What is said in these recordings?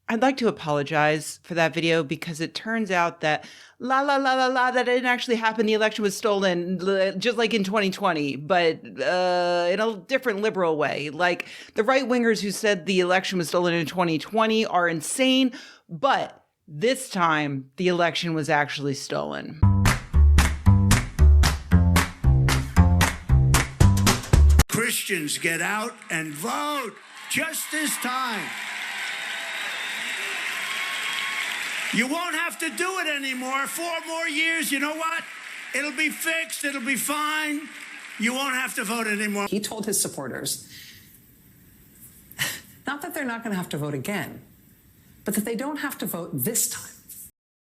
I'd like to apologize for that video because it turns out that that didn't actually happen. The election was stolen, just like in 2020, but in a different liberal way. Like the right-wingers who said the election was stolen in 2020 are insane, but this time the election was actually stolen. Christians, get out and vote just this time. You won't have to do it anymore. 4 more years, you know what? It'll be fixed. It'll be fine. You won't have to vote anymore. He told his supporters, not that they're not going to have to vote again, but that they don't have to vote this time.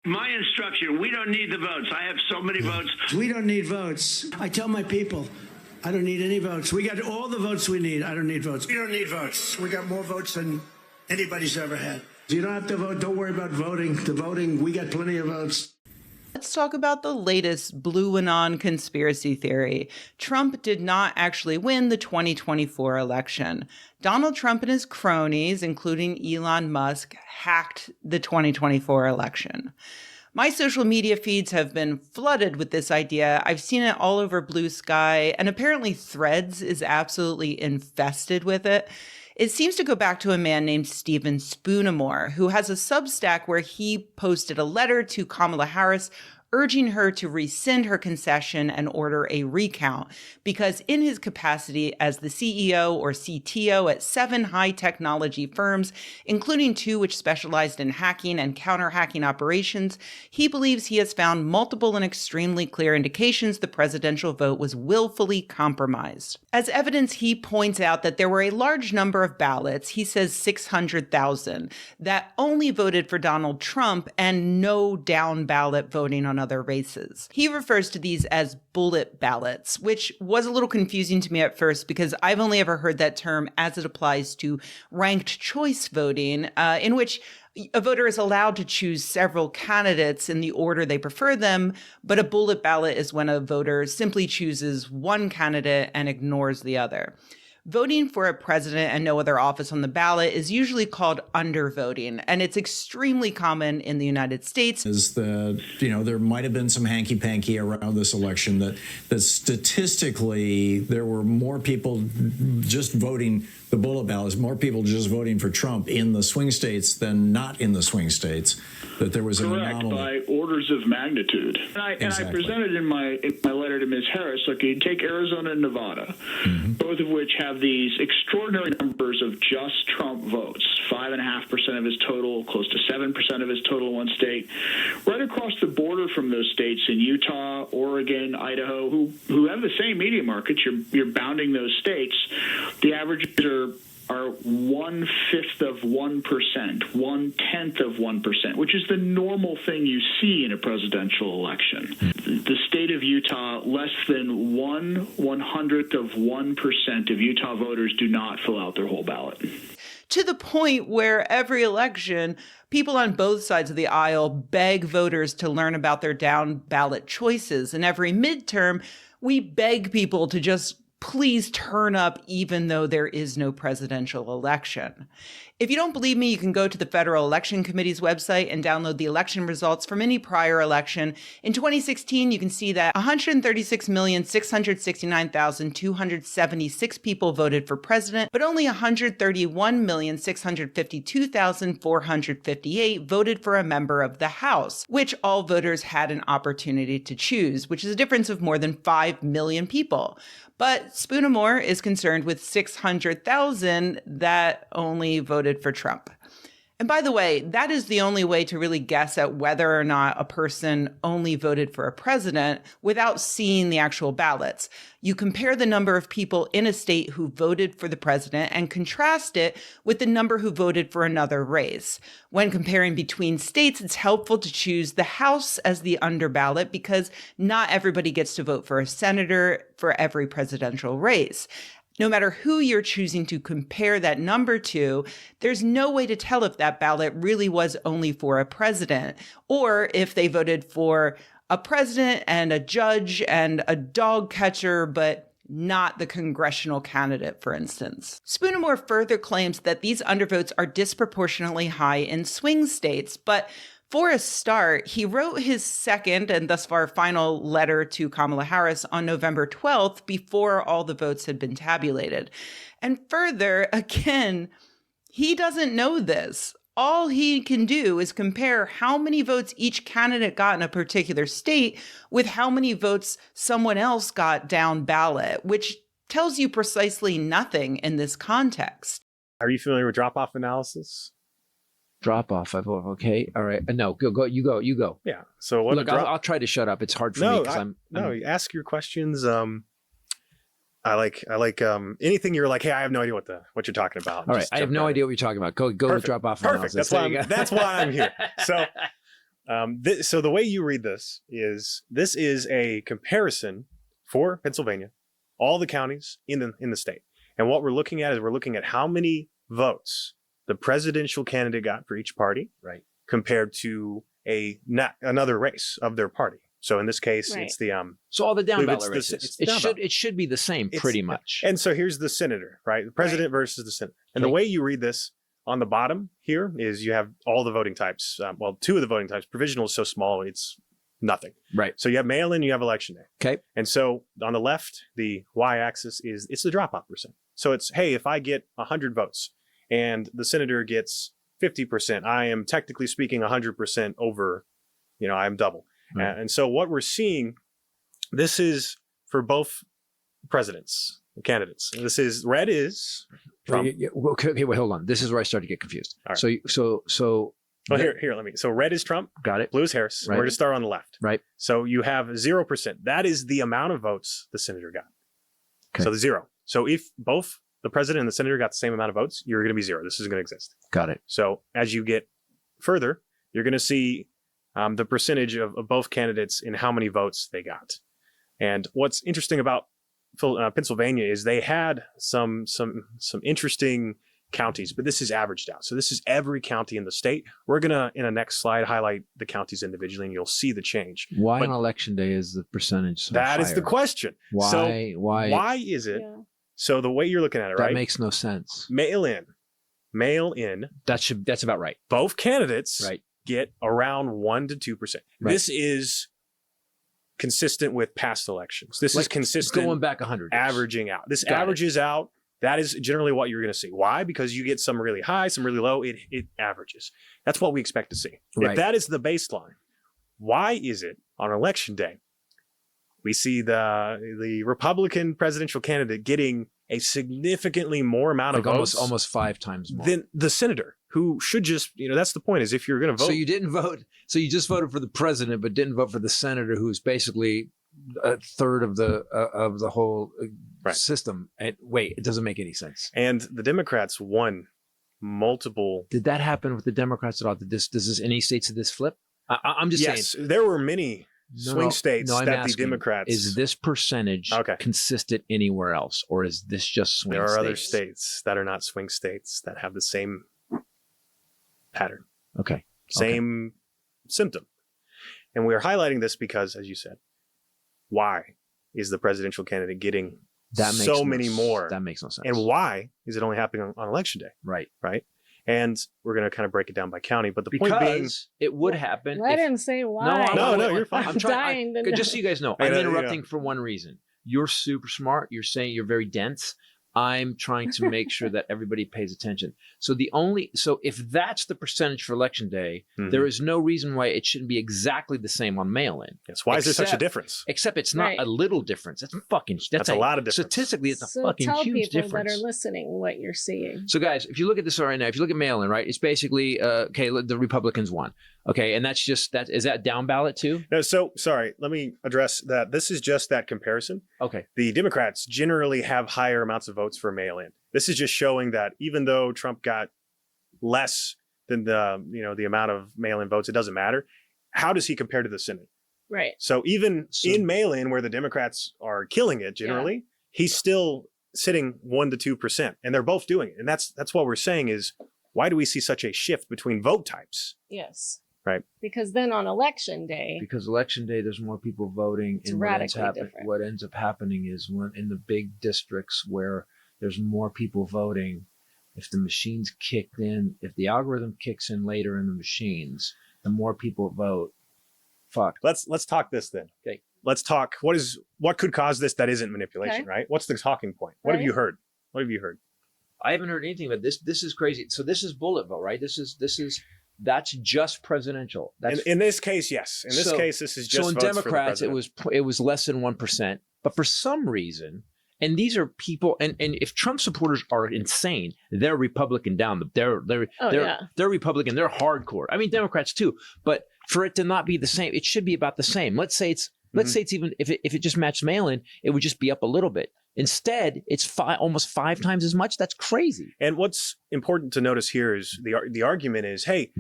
My instruction, we don't need the votes. I have so many votes. We don't need votes. I tell my people, I don't need any votes. We got all the votes we need. I don't need votes. We don't need votes. We got more votes than anybody's ever had. You don't have to vote. Don't worry about voting. The voting, we got plenty of votes. Let's talk about the latest Blue Anon conspiracy theory. Trump did not actually win the 2024 election. Donald Trump and his cronies, including Elon Musk, hacked the 2024 election. My social media feeds have been flooded with this idea. I've seen it all over Blue Sky, and apparently Threads is absolutely infested with it. It seems to go back to a man named Stephen Spoonamore, who has a Substack where he posted a letter to Kamala Harris urging her to rescind her concession and order a recount, because in his capacity as the CEO or CTO at 7 high-technology firms, including 2 which specialized in hacking and counter-hacking operations, he believes he has found multiple and extremely clear indications the presidential vote was willfully compromised. As evidence, he points out that there were a large number of ballots, he says 600,000, that only voted for Donald Trump and no down-ballot voting on other races. He refers to these as bullet ballots, which was a little confusing to me at first because I've only ever heard that term as it applies to ranked choice voting, in which a voter is allowed to choose several candidates in the order they prefer them, but a bullet ballot is when a voter simply chooses one candidate and ignores the other. Voting for a president and no other office on the ballot is usually called undervoting, and it's extremely common in the United States. Is that, there might have been some hanky-panky around this election that statistically there were more people just voting the bullet ballots, more people just voting for Trump in the swing states than not in the swing states, that there was an anomaly. Correct, by orders of magnitude. And I presented in my letter to Ms. Harris, look, you take Arizona and Nevada, both of which have these extraordinary numbers of just Trump votes, 5.5% of his total, close to 7% of his total in one state. Right across the border from those states in Utah, Oregon, Idaho, who have the same media markets, you're bounding those states, the averages are 1/5 of 1%, 1/10 of 1%, which is the normal thing you see in a presidential election. The state of Utah, less than 1/100th of 1% of Utah voters do not fill out their whole ballot. To the point where every election, people on both sides of the aisle beg voters to learn about their down ballot choices. And every midterm, we beg people to just please turn up even though there is no presidential election. If you don't believe me, you can go to the Federal Election Committee's website and download the election results from any prior election. In 2016, you can see that 136,669,276 people voted for president, but only 131,652,458 voted for a member of the House, which all voters had an opportunity to choose, which is a difference of more than 5 million people. But Spoonamore is concerned with 600,000 that only voted for Trump. And by the way, that is the only way to really guess at whether or not a person only voted for a president without seeing the actual ballots. You compare the number of people in a state who voted for the president and contrast it with the number who voted for another race. When comparing between states, it's helpful to choose the House as the underballot because not everybody gets to vote for a senator for every presidential race. No matter who you're choosing to compare that number to, there's no way to tell if that ballot really was only for a president, or if they voted for a president and a judge and a dog catcher, but not the congressional candidate, for instance. Spoonamore further claims that these undervotes are disproportionately high in swing states, but for a start, he wrote his second and thus far final letter to Kamala Harris on November 12th before all the votes had been tabulated. And further, again, he doesn't know this. All he can do is compare how many votes each candidate got in a particular state with how many votes someone else got down ballot, which tells you precisely nothing in this context. Are you familiar with drop-off analysis? Drop-off. Okay. All right. No, go. You go. Yeah. So what? Look, I'll try to shut up. It's hard for me because I'm. Ask your questions. I like anything you're like, hey, I have no idea what you're talking about. All right, I have no idea what you're talking about. Go drop off. Perfect. That's why I'm here. So, so the way you read this is a comparison for Pennsylvania, all the counties in the state, and what we're looking at is how many votes the presidential candidate got for each party, right, compared to another race of their party. So in this case, it's the so all the down ballot races. It should be the same pretty much. And so here's the senator, right? The president versus the senator. And the way you read this on the bottom here is you have all the voting types. Well, two of the voting types. Provisional is so small, it's nothing. Right. So you have mail-in, you have election day. Okay. And so on the left, the y-axis it's the drop-off percent. So it's, hey, if I get 100 votes and the senator gets 50%, I am technically speaking 100% over, I'm double. Right. And so what we're seeing, this is for both presidents, candidates. This is red is Trump. Okay, wait, hold on. This is where I start to get confused. All right. So. Well, here, let me. So red is Trump. Got it. Blue is Harris. Right. We're going to start on the left. Right. So you have 0%. That is the amount of votes the senator got. Okay. So the 0. So if both the president and the senator got the same amount of votes, you're going to be 0. This isn't going to exist. Got it. So as you get further, you're going to see the percentage of both candidates in how many votes they got. And what's interesting about Pennsylvania is they had some interesting counties, but this is averaged out. So this is every county in the state. We're going to, in a next slide, highlight the counties individually, and you'll see the change. Why on election day is the percentage so That higher? Is the question. Why? So why is it? Yeah. So the way you're looking at it, right? That makes no sense. Mail in. That's about right. Both candidates right. get around 1 to 2%. Right. This is consistent with past elections. This is consistent. Going back 100 years. Averaging out. This averages out. That is generally what you're going to see. Why? Because you get some really high, some really low. It averages. That's what we expect to see. Right. If that is the baseline, why is it on election day we see the Republican presidential candidate getting a significantly more amount of votes, almost 5 times more than the senator, who should just, that's the point, is if you're going to vote. So you didn't vote. So you just voted for the president, but didn't vote for the senator, who's basically a third of the whole system. And wait, it doesn't make any sense. And the Democrats won multiple. Did that happen with the Democrats at all? Does this any states of this flip? I'm just saying. Yes, there were many swing states that the Democrats. Is this percentage consistent anywhere else, or is this just swing states? There are other states that are not swing states that have the same pattern. Okay. Same symptom. And we are highlighting this because, as you said, why is the presidential candidate getting so many more? That makes no sense. And why is it only happening on election day? Right. Right. And we're going to kind of break it down by county. But the point being, it would happen. I didn't say why. No, you're fine. I'm dying to know. Just so you guys know, I'm interrupting for one reason. You're super smart. You're saying you're very dense. I'm trying to make sure that everybody pays attention. So if that's the percentage for election day, there is no reason why it shouldn't be exactly the same on mail-in. Yes. Why is there such a difference? Except it's not a little difference. That's a lot of difference. Statistically, it's a fucking huge difference. Tell people that are listening what you're seeing. So guys, if you look at this right now, if you look at mail-in, right, it's basically, the Republicans won. Okay, and is that down ballot too? No, so sorry, let me address that. This is just that comparison. Okay. The Democrats generally have higher amounts of votes for mail-in. This is just showing that even though Trump got less than the amount of mail-in votes, it doesn't matter. How does he compare to the Senate? Right. So even in mail-in, where the Democrats are killing it generally, he's still sitting 1 to 2%, and they're both doing it. And that's what we're saying is, why do we see such a shift between vote types? Yes. Right. Because then on election day, Because election day, there's more people voting. It's and radically different. What ends up happening is when in the big districts where there's more people voting, if the machines kicked in, if the algorithm kicks in later in the machines, the more people vote. Fuck. Let's talk this then. Okay. Let's talk what could cause this that isn't manipulation, Okay. right? What's the talking point? What have Right. you heard? What have you heard? I haven't heard anything about this. This is crazy. So this is bullet vote, right? That's just presidential. That's In this case, yes. In this case, this is just so in votes for the Democrats, president. it was less than 1%. But for some reason, and these are people, and if Trump supporters are insane, they're Republican down. They're Republican. They're hardcore. I mean, Democrats too. But for it to not be the same, it should be about the same. Let's say it's even if it just matched mail-in, it would just be up a little bit. Instead, it's almost 5 times as much. That's crazy. And what's important to notice here is the argument is, hey,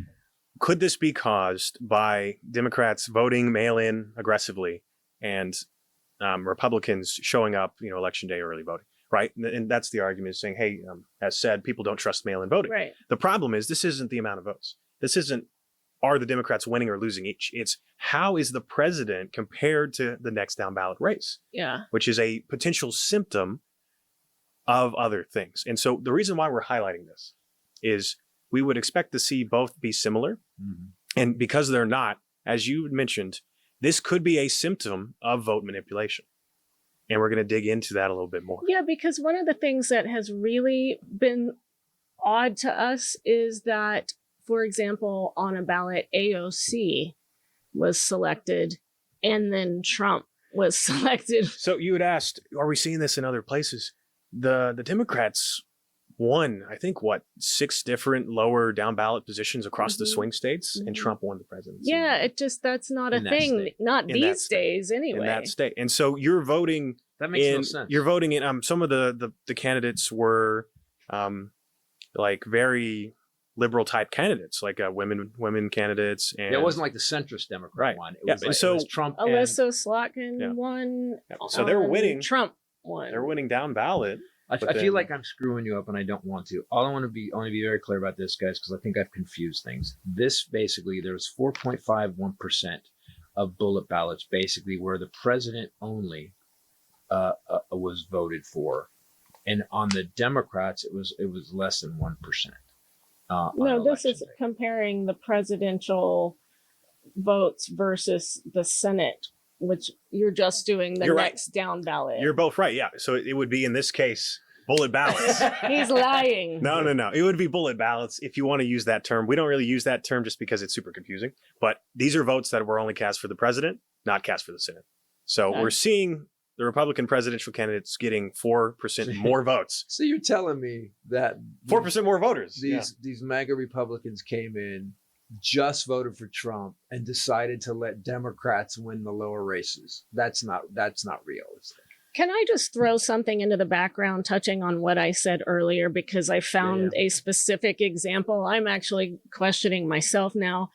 could this be caused by Democrats voting mail-in aggressively and Republicans showing up, election day early voting, right? And that's the argument, saying, hey, as said, people don't trust mail-in voting. right? The problem is this isn't the amount of votes. This isn't, are the Democrats winning or losing each? It's how is the president compared to the next down ballot race, Yeah. which is a potential symptom of other things. And so the reason why we're highlighting this is we would expect to see both be similar. Mm-hmm. And because they're not, as you mentioned, this could be a symptom of vote manipulation. And we're going to dig into that a little bit more. Yeah, because one of the things that has really been odd to us is that, for example, on a ballot, AOC was selected and then Trump was selected. So you had asked, are we seeing this in other places? The Democrats won, I think, 6 different lower down ballot positions across the swing states, and Trump won the presidency. Yeah, that's not a In that thing. state. Not In that these state. days, anyway. In that state. And so you're voting That makes no sense. You're voting in some of the candidates were like very liberal type candidates, like women candidates, and it wasn't like the centrist Democrat Right. one. It Yeah, was and like, so- it was Trump. and- Alyssa Slotkin Yeah. won. Yeah. So they're winning. Trump won. they're winning down ballot. I But feel then- like I'm screwing you up, and I don't want to. I want to be very clear about this, guys, because I think I've confused things. This basically, there's 4.51% of bullet ballots, basically, where the president only was voted for, and on the Democrats, it was less than 1%. No, this is comparing the presidential votes versus the Senate, which you're just doing the You're right. next down ballot. You're both right. Yeah. So it would be in this case bullet ballots. He's lying. No. It would be bullet ballots if you want to use that term. We don't really use that term just because it's super confusing. But these are votes that were only cast for the president, not cast for the Senate. So Okay. we're seeing the Republican presidential candidates getting 4% more votes. So you're telling me that 4% more voters. these MAGA Republicans came in, just voted for Trump, and decided to let Democrats win the lower races. That's not realistic. Can I just throw something into the background touching on what I said earlier, because I found a specific example. I'm actually questioning myself now.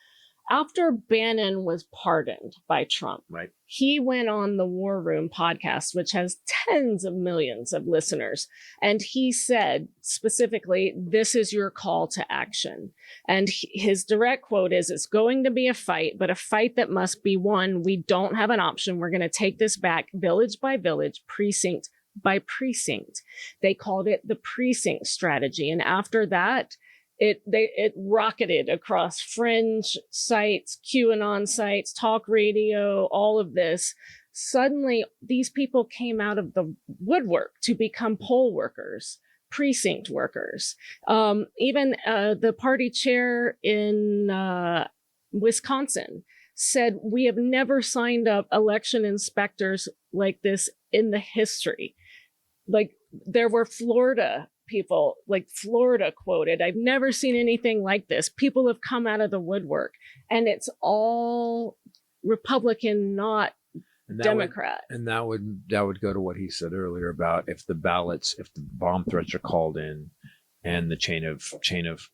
After Bannon was pardoned by Trump, Right. he went on the War Room podcast, which has tens of millions of listeners. And he said specifically, this is your call to action. And his direct quote is, it's going to be a fight, but a fight that must be won. We don't have an option. We're going to take this back village by village, precinct by precinct. They called it the precinct strategy. And after that, it rocketed across fringe sites, QAnon sites, talk radio, all of this. Suddenly, these people came out of the woodwork to become poll workers, precinct workers. Even the party chair in Wisconsin said, we have never signed up election inspectors like this in the history. Like, there were Florida people, like Florida quoted, I've never seen anything like this. People have come out of the woodwork, and it's all Republican, not Democrat. That would go to what he said earlier about if the bomb threats are called in, and the chain of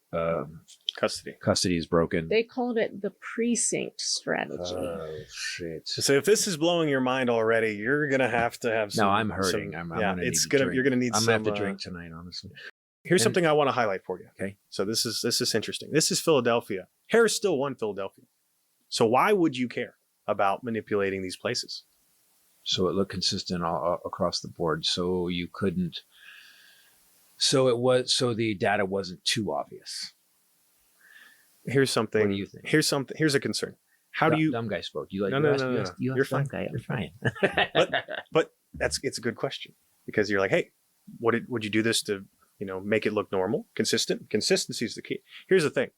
custody is broken. They called it the precinct strategy. Oh shit! So if this is blowing your mind already, you're gonna have to have some. No, I'm hurting. You're gonna gonna need I'm some. gonna have to drink tonight, honestly. Here's something I want to highlight for you. Okay. So this is interesting. This is Philadelphia. Harris still won Philadelphia. So why would you care about manipulating these places? So it looked consistent all across the board. So you couldn't. So the data wasn't too obvious. Here's something. What do you think? Here's a concern. How do you? Dumb guy spoke. You like? No. You're fine, guy. You're fine. but it's a good question, because you're like, hey, would you do this to, make it look normal, consistent? Consistency is the key. Here's the thing.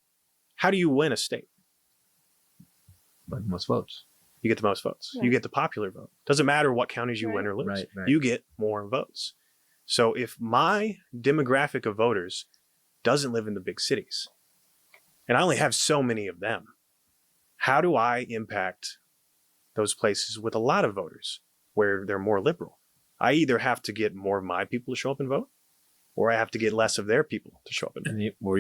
How do you win a state? By the most votes. You get the most votes. Right. You get the popular vote. Doesn't matter what counties you win or lose. Right. You get more votes. So if my demographic of voters doesn't live in the big cities, and I only have so many of them, how do I impact those places with a lot of voters where they're more liberal? I either have to get more of my people to show up and vote, or I have to get less of their people to show up and vote. We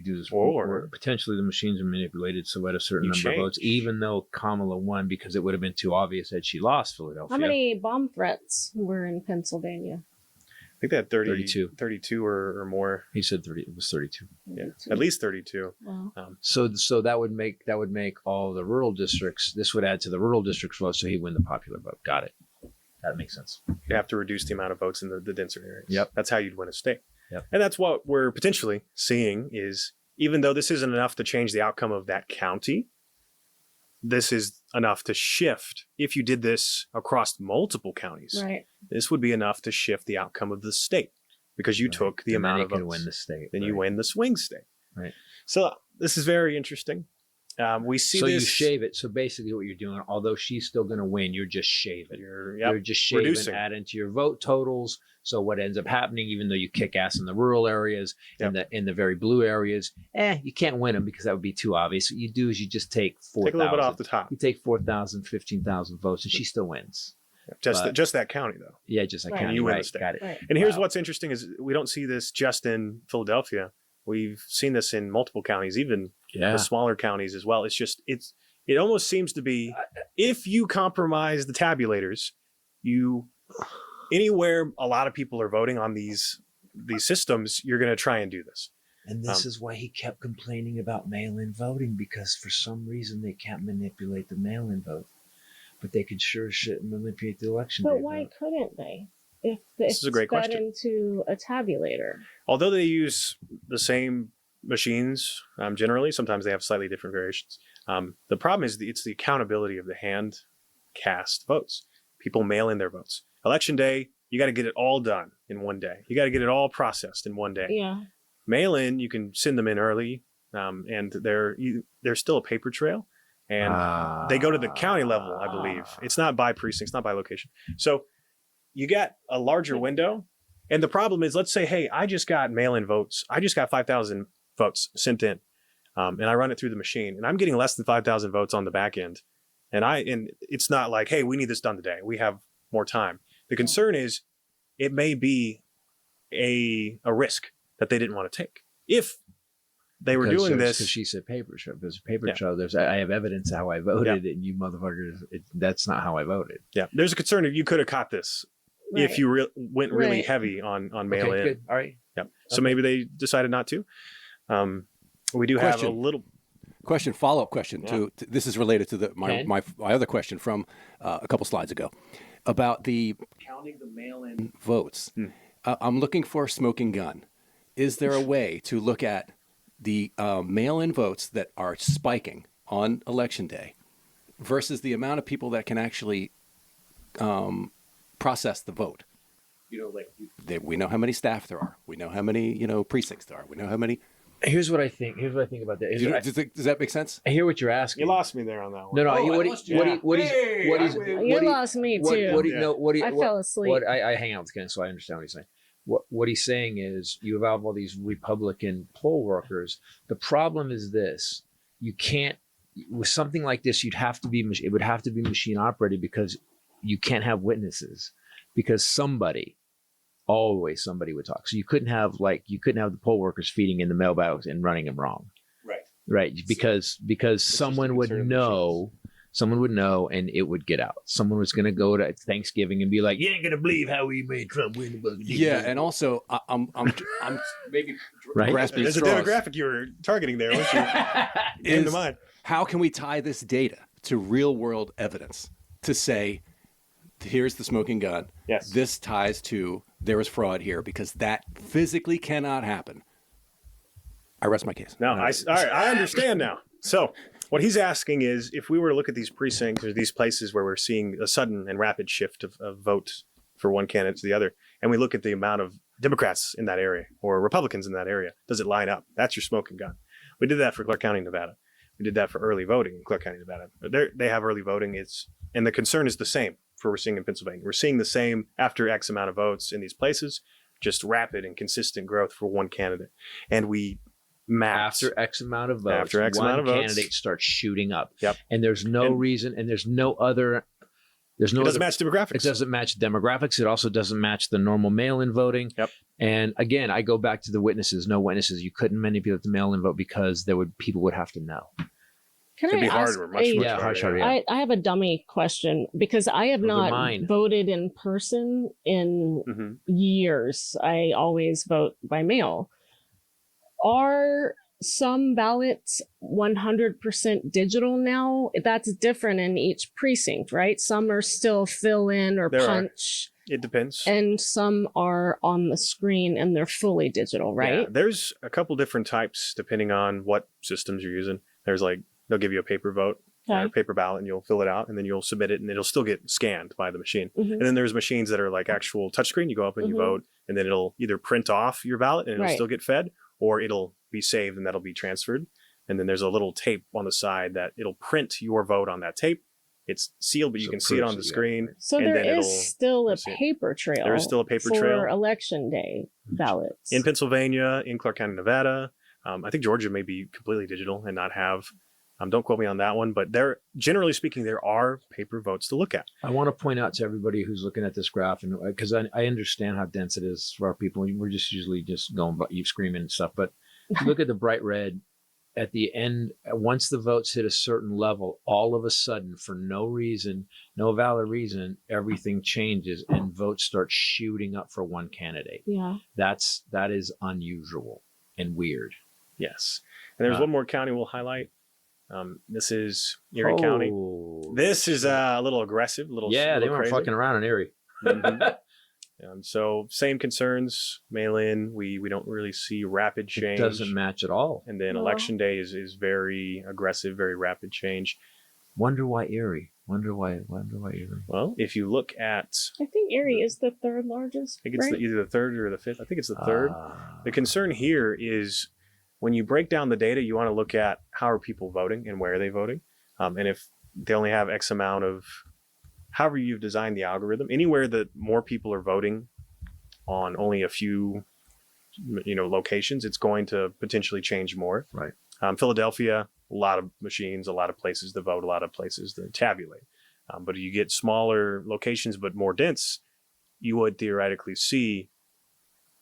do this. Or potentially the machines are manipulated so at a certain number of votes, even though Kamala won, because it would have been too obvious that she lost Philadelphia. How many bomb threats were in Pennsylvania? I think they had 32 or more. He said 30. It was 32. Yeah, at least 32. Wow. So that would make all the rural districts. This would add to the rural districts vote, so he'd win the popular vote. Got it. That makes sense. You have to reduce the amount of votes in the denser areas. Yep. That's how you'd win a state. Yep. And that's what we're potentially seeing is, even though this isn't enough to change the outcome of that county, this is enough to shift. If you did this across multiple counties, Right. this would be enough to shift the outcome of the state, because you took the amount of votes. Win the state. Then you win the swing state. Right. So this is very interesting. We see so this. You shave it. So basically what you're doing, although she's still going to win, you're just shaving. You're just shaving, reducing. add into your vote totals. So what ends up happening, even though you kick ass in the rural areas, in the very blue areas, you can't win them because that would be too obvious. What you do is you just take 4,000. Take a little bit off the top. You take 4,000, 15,000 votes, and she still wins. Just that county, though. Yeah, just that county. You win right, the state. got it. Right. And here's what's interesting is we don't see this just in Philadelphia. We've seen this in multiple counties, even the smaller counties as well. It almost seems to be, if you compromise the tabulators, anywhere a lot of people are voting on these systems, you're going to try and do this. And this is why he kept complaining about mail-in voting, because for some reason they can't manipulate the mail-in vote, but they could sure shit manipulate the election. But why couldn't they? If This is a great question. into a tabulator. Although they use the same machines generally, sometimes they have slightly different variations. The problem is it's the accountability of the hand cast votes. People mail in their votes. Election day, you got to get it all done in one day. You got to get it all processed in one day. Yeah. Mail in, you can send them in early, and there's still a paper trail, and they go to the county level, I believe. It's not by precincts, not by location. So you got a larger window, and the problem is, let's say, hey, I just got mail-in votes. I just got 5,000 votes sent in, and I run it through the machine, and I'm getting less than 5,000 votes on the back end, and it's not like, hey, we need this done today. We have more time. The concern is it may be a risk that they didn't want to take if they were doing this. Because she said paper trail. There's a paper trail. I have evidence how I voted, and you motherfuckers, that's not how I voted. Yeah, there's a concern if you could have caught this if you went really heavy on mail in. Good. All right. Yeah. So maybe they decided not to. We do have a little follow-up question to this is related to my other question from a couple slides ago about the counting the mail-in votes. I'm looking for a smoking gun. Is there a way to look at the mail-in votes that are spiking on election day versus the amount of people that can actually process the vote? We know how many staff there are. We know how many precincts there are. We know how many. Here's what I think about that. Does that make sense? I hear what you're asking. You lost me there on that one. No. You lost me too. I fell asleep. I hang out with Ken, so I understand what he's saying. What he's saying is you have all these Republican poll workers. The problem is this: you can't, with something like this, it would have to be machine operated, because you can't have witnesses, because always somebody would talk. So you couldn't have the poll workers feeding in the mailbox and running them wrong. Right. Because someone would know Someone would know, and it would get out. Someone was going to go to Thanksgiving and be like, "You ain't going to believe how we made Trump win the Yeah, and also I'm maybe right? grasping There's a straws. demographic you were targeting there, weren't you? Came to mind. How can we tie this data to real world evidence to say, here's the smoking gun. Yes. This ties to there was fraud here, because that physically cannot happen. I rest my case. No, all right, I understand now. So what he's asking is, if we were to look at these precincts or these places where we're seeing a sudden and rapid shift of votes for one candidate to the other, and we look at the amount of Democrats in that area or Republicans in that area, does it line up? That's your smoking gun. We did that for Clark County, Nevada. We did that for early voting in Clark County, Nevada. They have early voting. And the concern is the same for what we're seeing in Pennsylvania. We're seeing the same after X amount of votes in these places, just rapid and consistent growth for one candidate. And we mapped After X amount of votes, one candidate starts shooting up. Yep. And there's no reason, and there's no other. There's no. It doesn't match demographics. It doesn't match demographics. It also doesn't match the normal mail-in voting. Yep. And again, I go back to the witnesses. No witnesses. You couldn't manipulate the mail-in vote because people would have to know. Can It'd I be ask harder, much harder. I have a dummy question, because I have not voted in person in years. I always vote by mail. Are some ballots 100% digital now? That's different in each precinct, right? Some are still fill in or punch. It depends. And some are on the screen and they're fully digital, right? Yeah, there's a couple different types depending on what systems you're using. There's like, they'll give you a paper vote or a paper ballot, and you'll fill it out, and then you'll submit it, and it'll still get scanned by the machine. And then there's machines that are like actual touchscreen. You go up and you vote, and then it'll either print off your ballot and it'll still get fed, or it'll be saved and that'll be transferred. And then there's a little tape on the side that it'll print your vote on that tape. It's sealed, but you can see it on the screen. So there is still a paper trail. There is still a paper trail for election day ballots. In Pennsylvania, in Clark County, Nevada. I think Georgia may be completely digital and not have. Don't quote me on that one, but generally speaking, there are paper votes to look at. I want to point out to everybody who's looking at this graph, and because I understand how dense it is for our people. We're just usually just going, but you screaming and stuff. But look at the bright red at the end. Once the votes hit a certain level, all of a sudden, for no reason, no valid reason, everything changes and votes start shooting up for one candidate. Yeah, that is unusual and weird. Yes, and there's one more county we'll highlight. This is Erie County. This is a little aggressive, they weren't fucking around in Erie. So same concerns, mail in. We don't really see rapid change. It doesn't match at all. And then election day is very aggressive, very rapid change. Wonder why Erie? Wonder why Erie? Well, if you look at, I think Erie is the third largest. I think it's either the third or the fifth. I think it's the third. The concern here is, when you break down the data, you want to look at how are people voting and where are they voting. And if they only have X amount of, however you've designed the algorithm, anywhere that more people are voting on only a few, locations, it's going to potentially change more. Right. Philadelphia, a lot of machines, a lot of places to vote, a lot of places to tabulate. But if you get smaller locations but more dense, you would theoretically see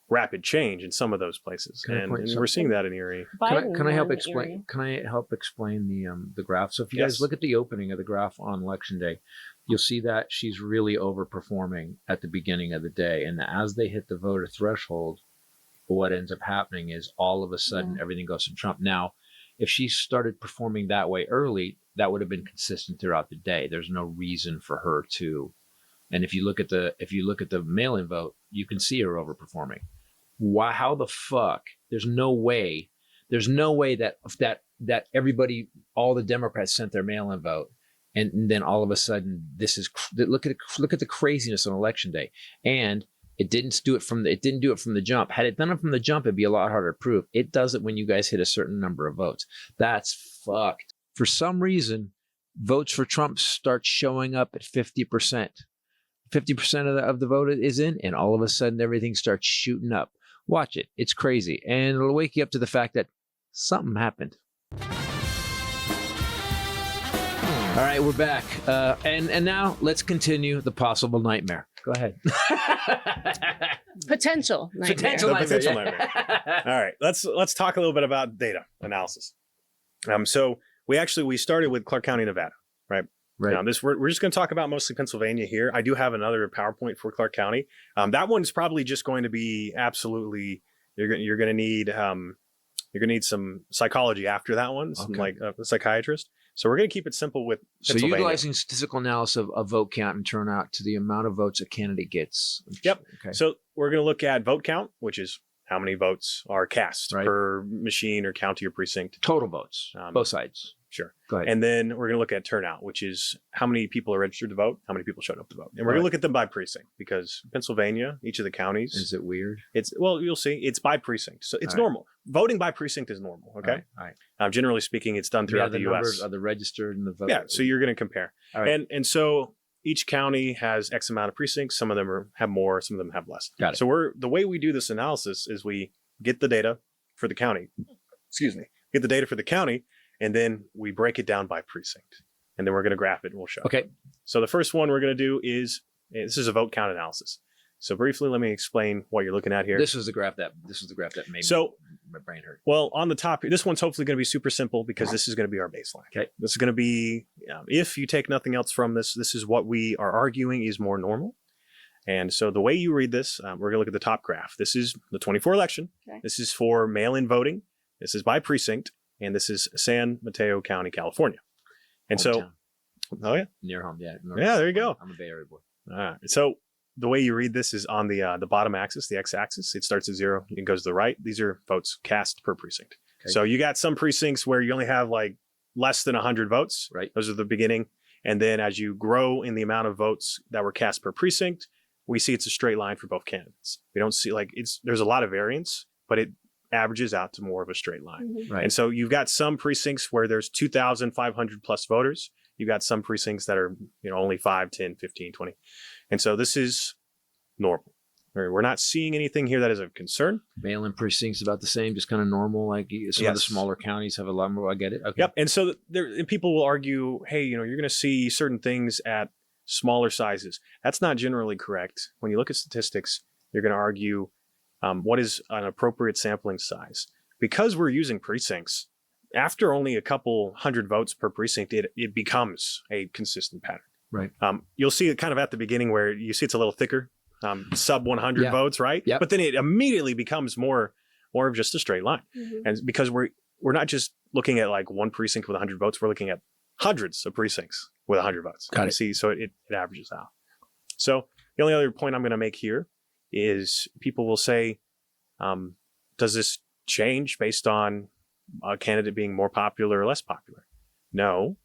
rapid change in some of those places, and we're seeing that in Erie. Can I help explain? Erie. Can I help explain the graph? So if you guys look at the opening of the graph on election day, you'll see that she's really overperforming at the beginning of the day, and as they hit the voter threshold, what ends up happening is all of a sudden everything goes to Trump. Now, if she started performing that way early, that would have been consistent throughout the day. There's no reason for her to. And if you look at the mail-in vote, you can see her overperforming. Why? How the fuck? There's no way that everybody, all the Democrats sent their mail-in vote, and then all of a sudden this is look at the craziness on election day. And it didn't do it from the jump. Had it done it from the jump, it'd be a lot harder to prove. It does it when you guys hit a certain number of votes. That's fucked. For some reason, votes for Trump start showing up at 50%. 50% of the vote is in, and all of a sudden everything starts shooting up. Watch it. It's crazy. And it'll wake you up to the fact that something happened. All right, we're back. And now let's continue the possible nightmare. Go ahead. Potential nightmare. Potential nightmare. All right, let's talk a little bit about data analysis. So we started with Clark County, Nevada, right? Right. Now, we're just going to talk about mostly Pennsylvania here. I do have another PowerPoint for Clark County. That one's probably just going to be absolutely. You're going to need some psychology after that one, like a psychiatrist. So we're going to keep it simple with Pennsylvania. So utilizing statistical analysis of vote count and turnout to the amount of votes a candidate gets. Yep. Okay. So we're going to look at vote count, which is how many votes are cast per machine or county or precinct. Total votes, both sides. Sure. Go ahead. And then we're going to look at turnout, which is how many people are registered to vote, how many people showed up to vote. And we're going to look at them by precinct because Pennsylvania, each of the counties. Is it weird? Well, you'll see. It's by precinct. So it's normal. Voting by precinct is normal. Okay. All right. Generally speaking, it's done throughout the U.S. Are the registered and the vote? Yeah. So you're going to compare. All right. And so each county has X amount of precincts. Some of them have more. Some of them have less. Got it. So the way we do this analysis is we get the data for the county. Get the data for the county. And then we break it down by precinct. And then we're going to graph it and we'll show. Okay. So the first one we're going to do is, this is a vote count analysis. So briefly, let me explain what you're looking at here. This was the graph that made my brain hurt. Well, on the top, this one's hopefully going to be super simple because this is going to be our baseline. Okay. This is going to be, if you take nothing else from this, this is what we are arguing is more normal. And so the way you read this, we're going to look at the top graph. This is the 24 election. Okay. This is for mail-in voting. This is by precinct. And this is San Mateo County, California. And Hometown. Near home, yeah. There you go. I'm a Bay Area boy. All right. So the way you read this is on the bottom axis, the x-axis. It starts at 0 and goes to the right. These are votes cast per precinct. Okay. So you got some precincts where you only have like less than 100 votes. Right. Those are the beginning. And then as you grow in the amount of votes that were cast per precinct, we see it's a straight line for both candidates. We don't see there's a lot of variance, but it averages out to more of a straight line. Mm-hmm. Right. And so you've got some precincts where there's 2,500 plus voters. You've got some precincts that are, only 5, 10, 15, 20. And so this is normal. We're not seeing anything here that is of concern. Mail-in precincts about the same, just kind of normal. Like some of the smaller counties have a lot more. I get it. Okay. Yep. And so people will argue, hey, you're going to see certain things at smaller sizes. That's not generally correct. When you look at statistics, you're going to argue what is an appropriate sampling size? Because we're using precincts, after only a couple hundred votes per precinct, it becomes a consistent pattern. Right. You'll see it kind of at the beginning where you see it's a little thicker, sub 100 votes, right? Yep. But then it immediately becomes more of just a straight line. Mm-hmm. And because we're not just looking at like one precinct with 100 votes, we're looking at hundreds of precincts with 100 votes. Got it. See, so it averages out. So the only other point I'm going to make here is people will say, does this change based on a candidate being more popular or less popular? No.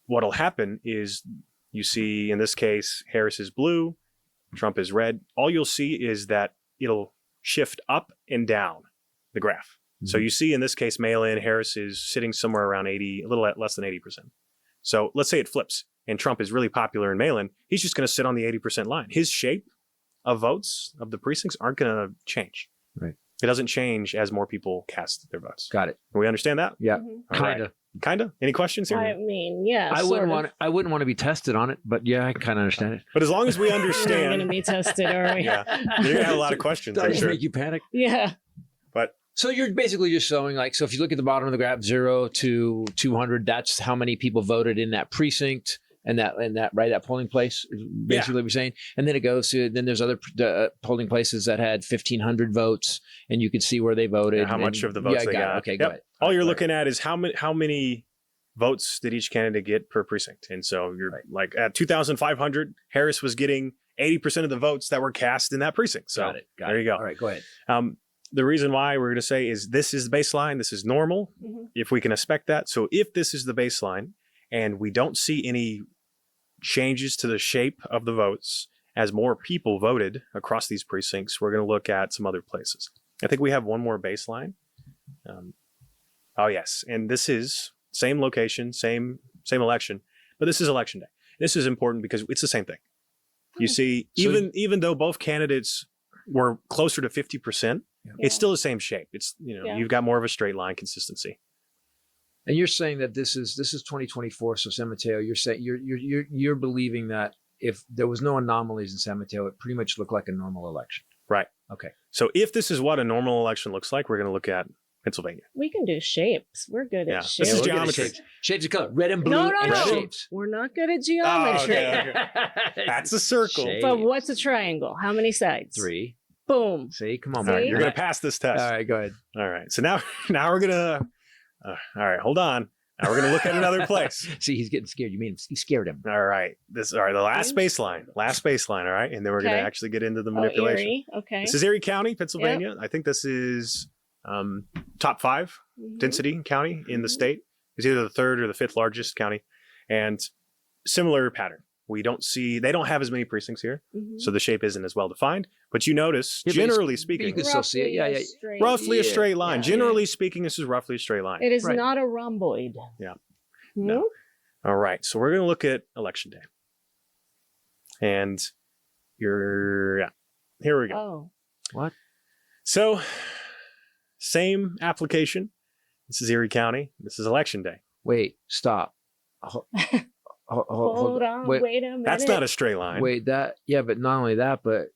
What'll happen is you see, in this case, Harris is blue, Trump is red. All you'll see is that it'll shift up and down the graph. Mm-hmm. So you see, in this case, mail-in, Harris is sitting somewhere around 80, a little less than 80%. So let's say it flips and Trump is really popular in mail-in. He's just going to sit on the 80% line. His shape of votes of the precincts aren't going to change. Right. It doesn't change as more people cast their votes. Got it. We understand that? Yeah. Mm-hmm. Kind of. Kind of. Any questions here? I mean, yeah. I wouldn't want to be tested on it, but yeah, I kind of understand it. But as long as we understand, we're going to be tested, are we? Yeah, you're going to have a lot of questions. Does I'm it sure. make you panic? Yeah. But so you're basically just showing so if you look at the bottom of the graph, 0 to 200, that's how many people voted in that precinct. And that polling place is basically what we're saying. And then it goes to, then there's other polling places that had 1,500 votes and you can see where they voted. Yeah, how much of the votes they got. Okay, go ahead. All you're looking at is how many votes did each candidate get per precinct. And so you're like at 2,500, Harris was getting 80% of the votes that were cast in that precinct. So Got it. There you go. All right, go ahead. The reason why we're going to say is this is the baseline. This is normal. Mm-hmm. If we can expect that. So if this is the baseline and we don't see any changes to the shape of the votes as more people voted across these precincts, we're going to look at some other places. I think we have one more baseline. Oh yes, and this is same location, same election, but this is election day. This is important because it's the same thing. You see, even though both candidates were closer to 50%, it's still the same shape. It's you've got more of a straight line consistency. And you're saying that this is 2024, so San Mateo. You're saying you're believing that if there was no anomalies in San Mateo, it pretty much looked like a normal election. Right. Okay. So if this is what a normal election looks like, we're going to look at Pennsylvania. We can do shapes. We're good Yeah. at This shapes. is We're good at geometry. Shapes of color. Red and blue No, no, and no. shapes. We're not good at geometry. That's a circle. Shape. But what's a triangle? How many sides? 3. Boom. See, come on, See? All right, Mark. you're going to pass this test. All right, go ahead. All right. So now we're going to, all right, hold on. Now we're going to look at another place. See, he's getting scared. You scared him. All right. All right. The last baseline. All right. And then we're going to Okay. actually get into the Oh, manipulation. Erie. Okay. This is Erie County, Pennsylvania. I think this is top 5 Mhm. density county in the Mhm. state. It's either the 3rd or the 5th largest county. And similar pattern. They don't have as many precincts here. Mhm. So the shape isn't as well defined. But you notice, Yeah, but generally you speaking, can still see it. Yeah, yeah. roughly a straight line. Yeah. Generally speaking, this is roughly a straight line. It is Right. not a rhomboid. Yeah. Hmm? No. All right. So we're going to look at election day. And here we go. Oh. What? So same application. This is Erie County. This is election day. Wait, stop. Hold on. Wait a minute. That's not a straight line. Wait, but not only that, but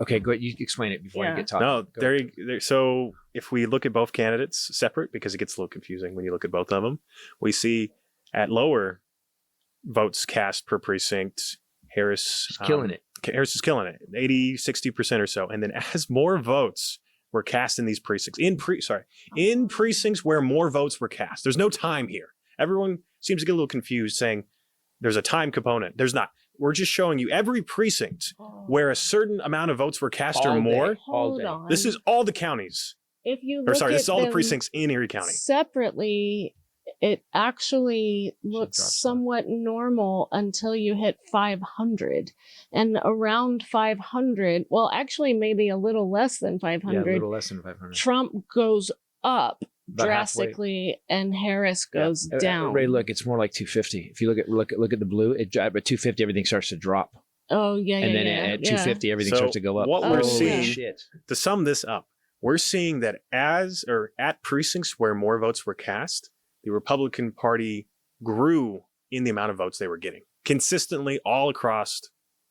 okay, go ahead. You explain it before you get talking. No, Go so if we look at both candidates separate, because it gets a little confusing when you look at both of them, we see at lower votes cast per precinct, Harris She's killing it. Harris is killing it, 80, 60% or so. And then as more votes were cast in these precincts, in precincts where more votes were cast, there's no time here. Everyone seems to get a little confused saying there's a time component. There's not. We're just showing you every precinct where a certain amount of votes were cast or more. Hold on. This is all the counties. If you look This at is all the them precincts in Erie County. separately, it actually looks dropped off. somewhat normal until you hit 500. And around 500, well, actually maybe a little less than Yeah, a 500, little less than 500. Trump goes up About halfway. drastically and Harris goes down. Ray, look, it's more like 250. If you look at the blue, at 250, everything starts to drop, Oh, yeah, yeah, and then yeah. at yeah. 250, everything So starts to go up. what we're Oh, seeing, yeah. Shit. to sum this up, we're seeing that at precincts where more votes were cast, the Republican Party grew in the amount of votes they were getting consistently all across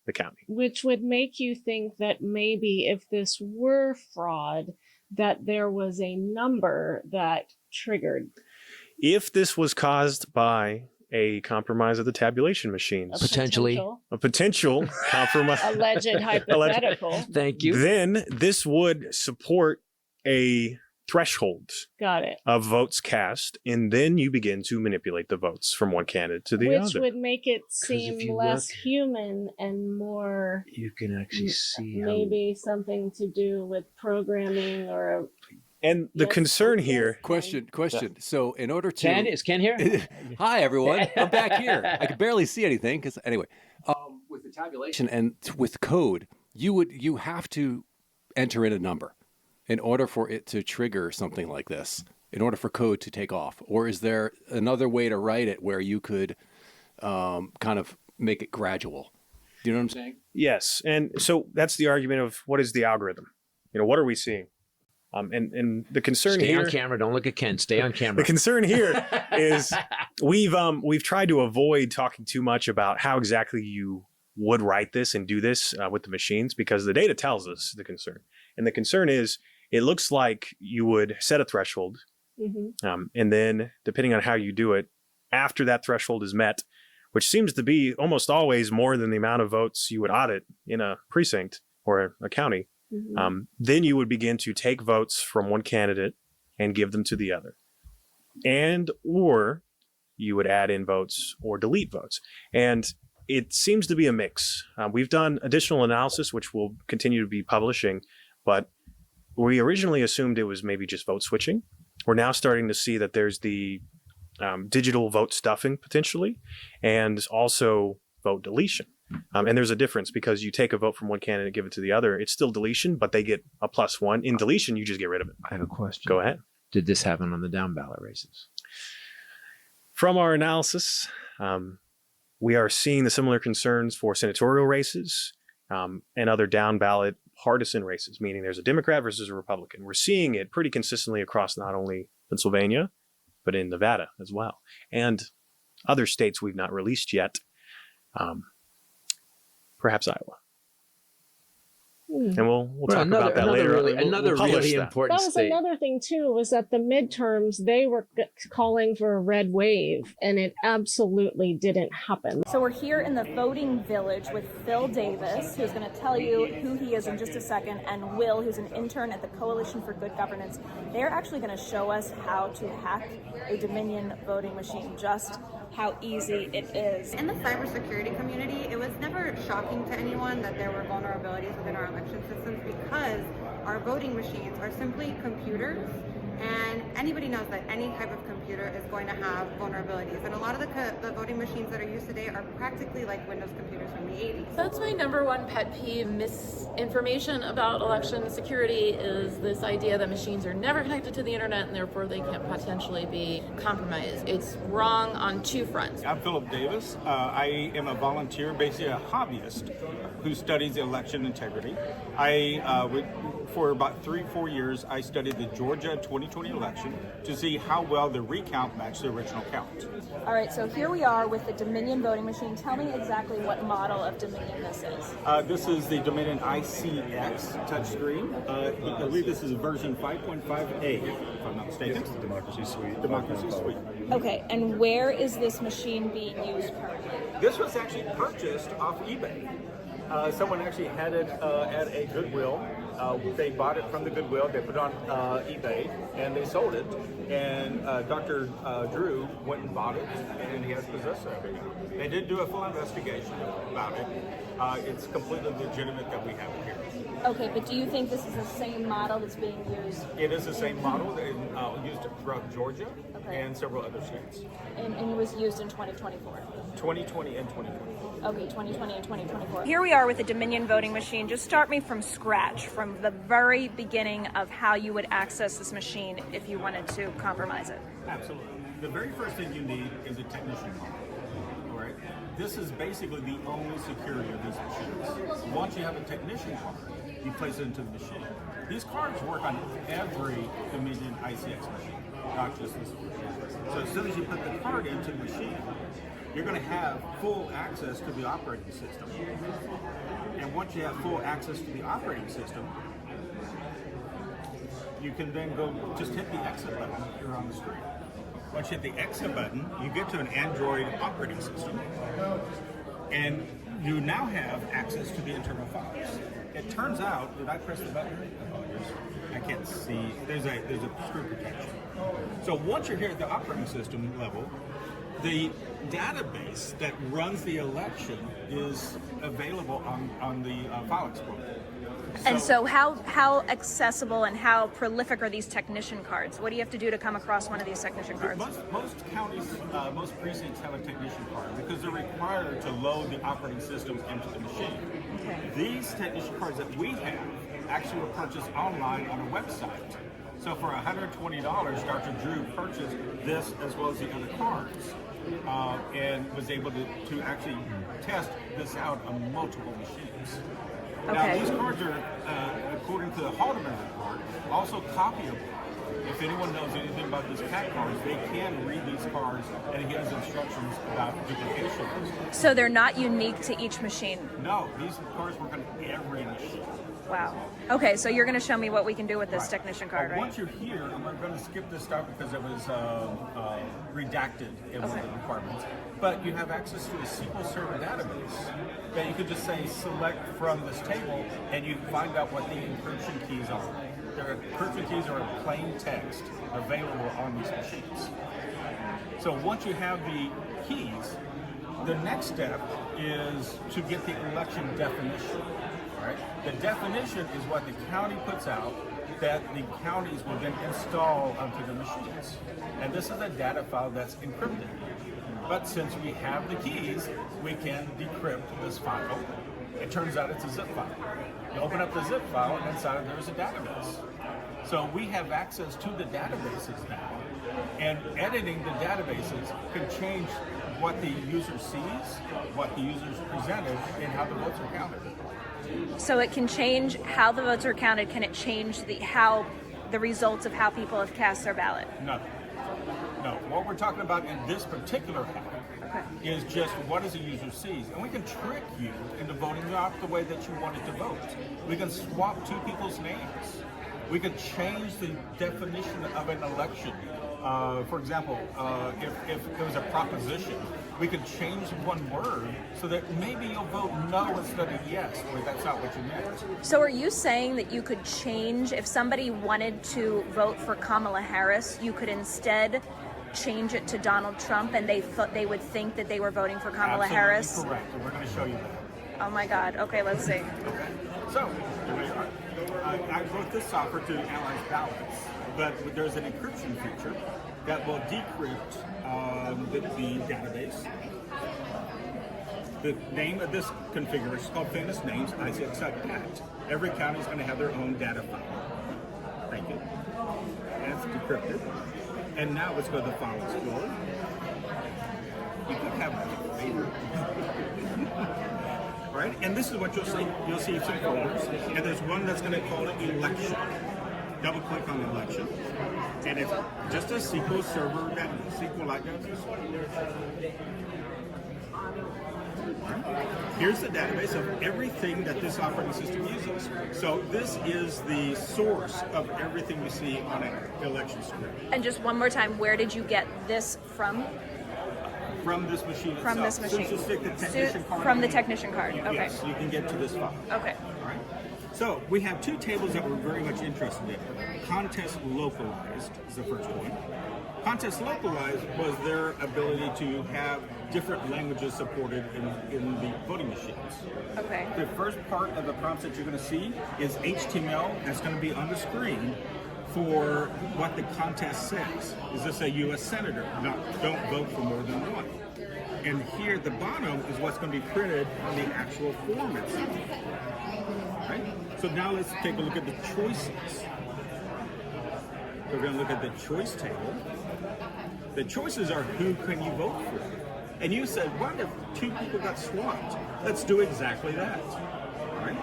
the county. Which would make you think that maybe if this were fraud, that there was a number that triggered If this was caused by a compromise of the tabulation a machines, Potentially. a potential compromise, alleged hypothetical. Thank you. then this would support a threshold Got it. of votes cast, and then you begin to manipulate the votes from one candidate to the Which other. would make it if seem you less look- human and more You can actually see how maybe something to do with programming or And the Yes, concern yes. here, Question. So in order to Ken, is Ken here? Hi, everyone. I'm back here. I can barely see anything because anyway, with the tabulation and with code, you have to enter in a number in order for it to trigger something like this, in order for code to take off. Or is there another way to write it where you could kind of make it gradual? Do you know what I'm saying? yes, and so that's the argument of what is the algorithm? What are we seeing? And the concern Stay here, on camera. Don't look at Ken. Stay on the camera. concern here is we've tried to avoid talking too much about how exactly you would write this and do this with the machines, because the data tells us the concern. And the concern is it looks like you would set a threshold, and then depending on how you do it, after that threshold is met, which seems to be almost always more than the amount of votes you would audit in a precinct or a county, then you would begin to take votes from one candidate and give them to the other. And or you would add in votes or delete votes. And it seems to be a mix. We've done additional analysis, which we'll continue to be publishing, but we originally assumed it was maybe just vote switching. We're now starting to see that there's the digital vote stuffing potentially, and also vote deletion. And there's a difference, because you take a vote from one candidate and give it to the other. It's still deletion, but they get a +1. In deletion, you just get rid of it. I have a question. Go ahead. Did this happen on the down ballot races? From our analysis, we are seeing the similar concerns for senatorial races and other down ballot partisan races, meaning there's a Democrat versus a Republican. We're seeing it pretty consistently across not only Pennsylvania, but in Nevada as well, and other states we've not released yet. Perhaps Iowa. And we'll talk about that later. Another really important That was state. another thing too, was that the midterms, they were calling for a red wave, and it absolutely didn't happen. So we're here in the voting village with Phil Davis, who's going to tell you who he is in just a second, and Will, who's an intern at the Coalition for Good Governance. They're actually going to show us how to hack a Dominion voting machine, just how easy it is. In the cybersecurity community, it was never shocking to anyone that there were vulnerabilities within our election systems because our voting machines are simply computers, and anybody knows that any type of computer is going to have vulnerabilities. And a lot of the voting machines that are used today are practically like Windows computers from the 80s. That's my number one pet peeve. Misinformation about election security is this idea that machines are never connected to the internet and therefore they can potentially be compromised. It's wrong on two fronts. I'm Philip Davis. I am a volunteer, basically a hobbyist who studies election integrity. For about 3-4 years, I studied the Georgia 2020 election to see how well the recount matched the original count. All right, so here we are with the Dominion voting machine. Tell me exactly what model of Dominion this is. This is the Dominion ICX touchscreen. I believe this is version 5.5A, if I'm not mistaken. It's the Democracy Suite. Democracy Suite. Okay, and where is this machine being used currently? This was actually purchased off eBay. Someone actually had it at a Goodwill. They bought it from the Goodwill, they put it on eBay, and they sold it. And Dr. Drew went and bought it, and he has possession of it. They did do a full investigation about it. It's completely legitimate that we have it here. Okay, but do you think this is the same model that's being used? It is the same model. They used it throughout Georgia and several other states. And it was used in 2024? 2020 and 2024. Okay, 2020 and 2024. Here we are with the Dominion voting machine. Just start me from scratch, from the very beginning of how you would access this machine if you wanted to compromise it. Absolutely. The very first thing you need is a technician card. All right. This is basically the only security of these machines. Once you have a technician card, you place it into the machine. These cards work on every Dominion ICX machine, not just this one. So as soon as you put the card into the machine, you're going to have full access to the operating system. And once you have full access to the operating system, you can then go just hit the exit button here on the screen. Once you hit the exit button, you get to an Android operating system, and you now have access to the internal files. It turns out, did I press the button? I can't see. There's a screw protection. So once you're here at the operating system level, the database that runs the election is available on the File Explorer. And so how accessible and how prolific are these technician cards? What do you have to do to come across one of these technician cards? Most counties, most precincts have a technician card because they're required to load the operating systems into the machine. Okay. These technician cards that we have actually were purchased online on a website. So for $120, Dr. Drew purchased this as well as the other cards. And was able to actually test this out on multiple machines. Okay. Now, these cards are, according to the Haldeman report, also copyable. If anyone knows anything about these CAT cards, they can read these cards and it gives instructions about duplication. So they're not unique to each machine? No, these cards work on every machine. Wow. Okay, so you're going to show me what we can do with this technician card, right? Once you're here, I'm going to skip this stuff because it was redacted in one of the requirements. But you have access to a SQL Server database that you could just say select from this table and you find out what the encryption keys are. Their encryption keys are in plain text available on these machines. So once you have the keys, the next step is to get the election definition. Right? The definition is what the county puts out that the counties will then install onto the machines. And this is a data file that's encrypted. But since we have the keys, we can decrypt this file. It turns out it's a zip file. You open up the zip file and inside of there is a database. So we have access to the databases now. And editing the databases can change what the user sees, what the user's presented, and how the votes are counted. So it can change how the votes are counted. Can it change the results of how people have cast their ballot? No. No, what we're talking about in this particular hack is just what does a user sees. And we can trick you into voting not the way that you wanted to vote. We can swap two people's names. We can change the definition of an election. For example, if it was a proposition, we could change one word so that maybe you'll vote no instead of yes, or that's not what you meant. So are you saying that you could change, if somebody wanted to vote for Kamala Harris, you could instead change it to Donald Trump and they would think that they were voting for Kamala Harris? Absolutely correct, and we're going to show you that. Oh my God. Okay, let's see. Okay, so here we are. I wrote this software to analyze ballots, but there's an encryption feature that will decrypt the database. The name of this configuration is called Famous Names. I accept that. Every county is going to have their own data file. Thank you. And it's decrypted. And now let's go to the file explorer. You could have a favorite. Right? And this is what you'll see. You'll see some folders, and there's one that's going to call it election. Double click on election, and it's just a SQL server that SQL like this. Here's the database of everything that this operating system uses. So this is the source of everything we see on an election script. And just one more time, where did you get this from? From this machine From itself. this machine. So stick the technician card from in, the technician card. Okay. Yes, you can get to this file. Okay. All right. So we have two tables that we're very much interested in. Contest localized is the first one. Contest localized was their ability to have different languages supported in the voting machines. Okay. The first part of the prompts that you're going to see is HTML that's going to be on the screen for what the contest says. Is this a U.S. senator? No, don't vote for more than one. And here at the bottom is what's going to be printed on the actual form itself. Right? So now let's take a look at the choices. We're going to look at the choice table. The choices are who can you vote for? And you said, what if two people got swapped? Let's do exactly that. All right?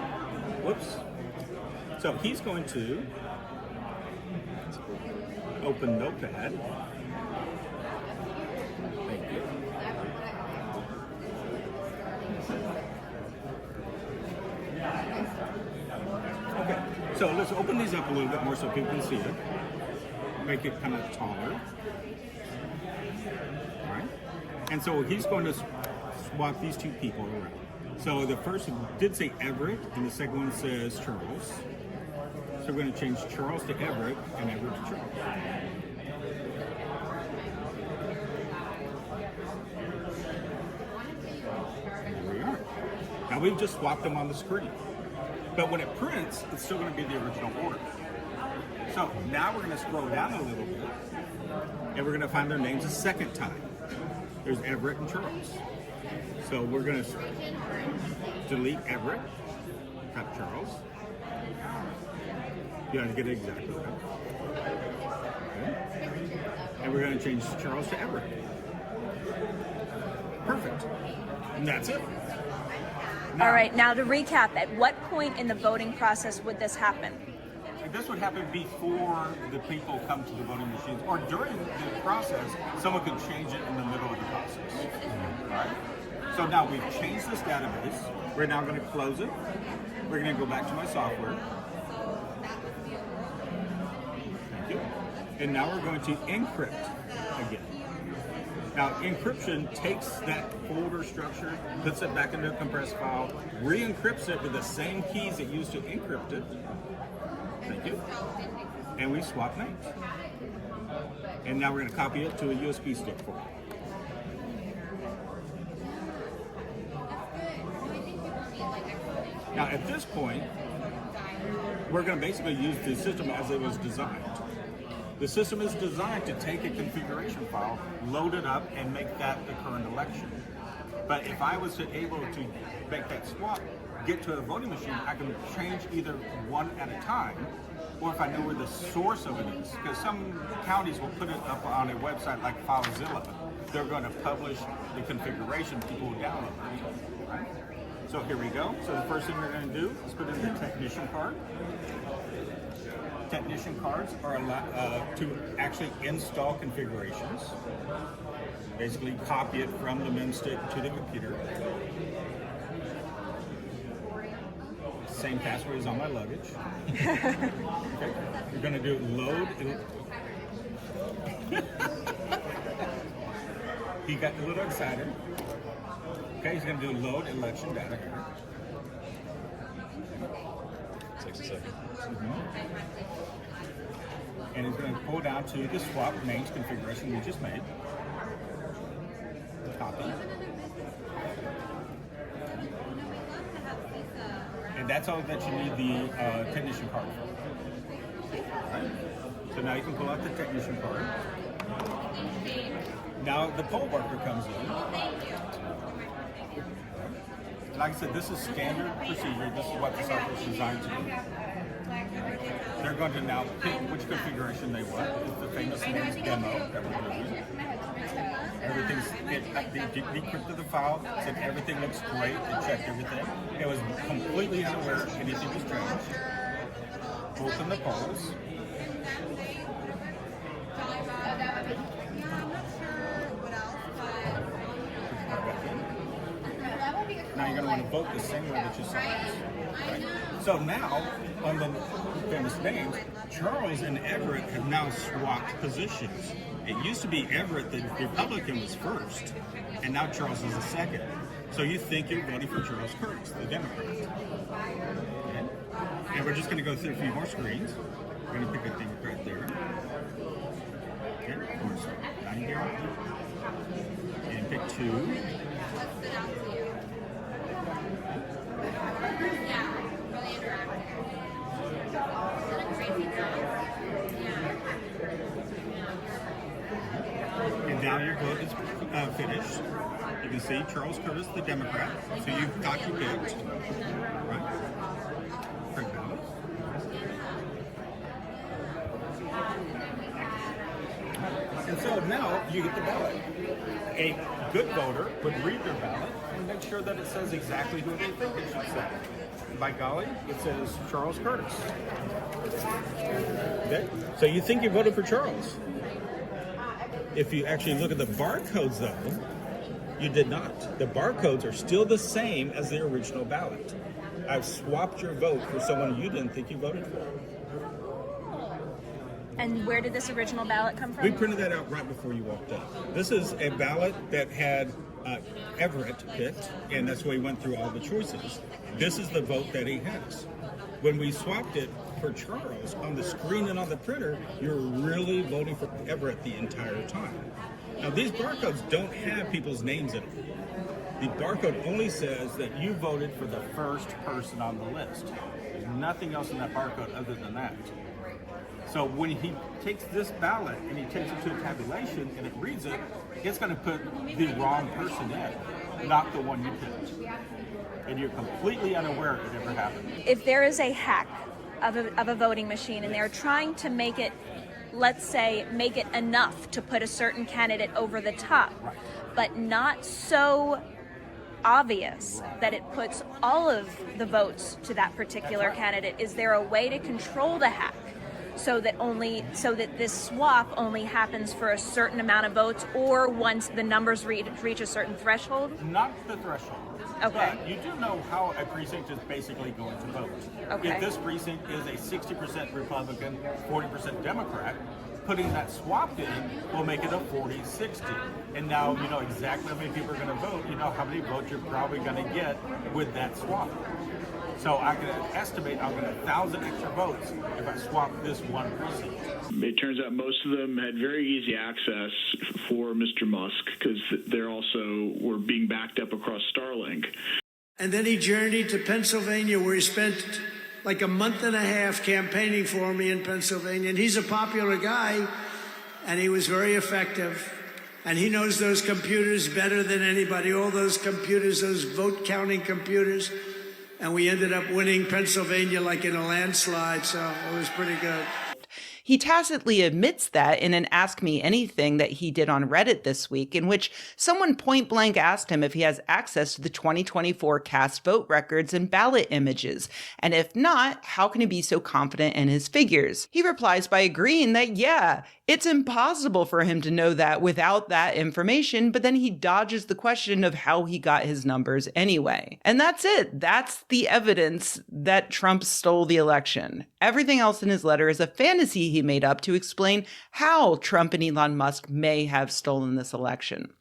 Whoops. So he's going to open Notepad. Thank you. Okay, so let's open these up a little bit more so people can see it. Make it kind of taller. All right. And so he's going to swap these two people around. So the first one did say Everett, and the second one says Charles. So we're going to change Charles to Everett and Everett to Charles. Here we are. Now we've just swapped them on the screen. But when it prints, it's still going to be the original order. So now we're going to scroll down a little bit, and we're going to find their names a second time. There's Everett and Charles. So we're going to delete Everett, type Charles. You have to get it exactly right. Okay. And we're going to change Charles to Everett. Perfect. And that's it. Now, all right, now to recap, at what point in the voting process would this happen? This would happen before the people come to the voting machines, or during the process, someone could change it in the middle of the process. All right? So now we've changed this database. We're now going to close it. We're going to go back to my software. Thank you. And now we're going to encrypt again. Now, encryption takes that folder structure, puts it back into a compressed file, re-encrypts it with the same keys it used to encrypt it. Thank you. And we swap names. And now we're going to copy it to a USB stick for it. Now, at this point, we're going to basically use the system as it was designed. The system is designed to take a configuration file, load it up, and make that the current election. But if I was able to make that swap, get to a voting machine, I can change either one at a time, or if I know where the source of it is. Because some counties will put it up on a website like FileZilla. They're going to publish the configuration, people will download it. Right? So here we go. So the first thing we're going to do is put in the technician card. technician cards are allowed to actually install configurations. Basically copy it from the MEM stick to the computer. Same password is on my luggage. Okay. You're going to do load. He got a little excited. Okay, he's going to do load election data here. 60 seconds. And he's going to pull down to the swap names configuration we just made. Copy. And that's all that you need the technician card for. Right. So now you can pull out the technician card. Now the poll worker comes in. Like I said, this is standard procedure. This is what the software is designed to do. They're going to now pick which configuration they want. It's the famous names demo that we're doing. Everything's decrypted the file, said everything looks great, it checked everything. It was completely unaware anything was changed. Open the polls. Now you're going to want to vote the same way that you saw this. Right? So now, on the famous names, Charles and Everett have now swapped positions. It used to be Everett, the Republican, was first, and now Charles is the second. So you think you're voting for Charles Curtis, the Democrat. Okay. And we're just going to go through a few more screens. We're going to pick a Democrat there. Okay, of course, down here. And pick two. And now your vote is finished. You can see Charles Curtis, the Democrat. So you got your picked. Right? Print ballot. And so now you get the ballot. A good voter would read their ballot and make sure that it says exactly who they think it should say. By golly, it says Charles Curtis. Okay? So you think you voted for Charles. If you actually look at the barcodes, though, you did not. The barcodes are still the same as the original ballot. I've swapped your vote for someone you didn't think you voted for. And where did this original ballot come from? We printed that out right before you walked up. This is a ballot that had Everett picked, and that's why he went through all the choices. This is the vote that he has. When we swapped it for Charles, on the screen and on the printer, you're really voting for Everett the entire time. Now, these barcodes don't have people's names in them. The barcode only says that you voted for the first person on the list. There's nothing else in that barcode other than that. So when he takes this ballot and he takes it to a tabulation and it reads it, it's going to put the wrong person in, not the one you picked. And you're completely unaware it ever happened. If there is a hack of a voting machine and they're trying to make it, let's say, make it enough to put a certain candidate over the top, Right. but not so obvious that it puts all of the votes to that particular candidate, is there a way to control the hack so that this swap only happens for a certain amount of votes, or once the numbers reach a certain threshold? Not the threshold. Okay. But you do know how a precinct is basically going to vote. Okay. If this precinct is a 60% Republican, 40% Democrat, putting that swap in will make it a 40-60. And now you know exactly how many people are going to vote. You know how many votes you're probably going to get with that swap. So I can estimate I'll get 1,000 extra votes if I swap this one precinct. It turns out most of them had very easy access for Mr. Musk because they're also were being backed up across Starlink. And then he journeyed to Pennsylvania, where he spent like a month and a half campaigning for me in Pennsylvania. And he's a popular guy, and he was very effective. And he knows those computers better than anybody, all those computers, those vote-counting computers. And we ended up winning Pennsylvania like in a landslide, so it was pretty good. He tacitly admits that in an Ask Me Anything that he did on Reddit this week, in which someone point blank asked him if he has access to the 2024 cast vote records and ballot images, and if not, how can he be so confident in his figures? He replies by agreeing that, yeah, it's impossible for him to know that without that information, but then he dodges the question of how he got his numbers anyway. And that's it. That's the evidence that Trump stole the election. Everything else in his letter is a fantasy he made up to explain how Trump and Elon Musk may have stolen this election.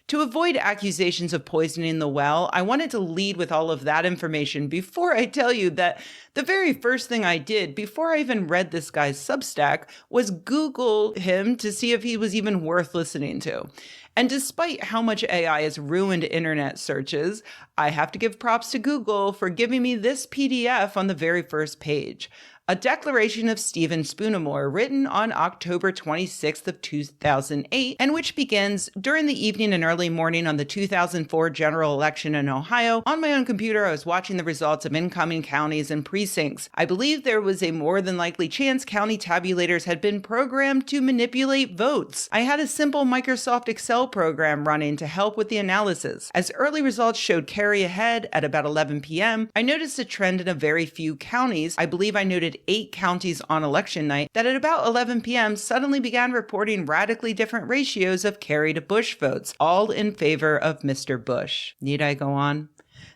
To avoid accusations of poisoning the well, I wanted to lead with all of that information before I tell you that the very first thing I did before I even read this guy's Substack was Google him to see if he was even worth listening to. And despite how much AI has ruined internet searches, I have to give props to Google for giving me this PDF on the very first page. A declaration of Stephen Spoonamore written on October 26th of 2008, and which begins, during the evening and early morning on the 2004 general election in Ohio, on my own computer I was watching the results of incoming counties and precincts. I believe there was a more than likely chance county tabulators had been programmed to manipulate votes. I had a simple Microsoft Excel program running to help with the analysis. As early results showed Kerry ahead at about 11 p.m., I noticed a trend in a very few counties. I believe I noted 8 counties on election night that at about 11 p.m. suddenly began reporting radically different ratios of Kerry to Bush votes, all in favor of Mr. Bush. Need I go on?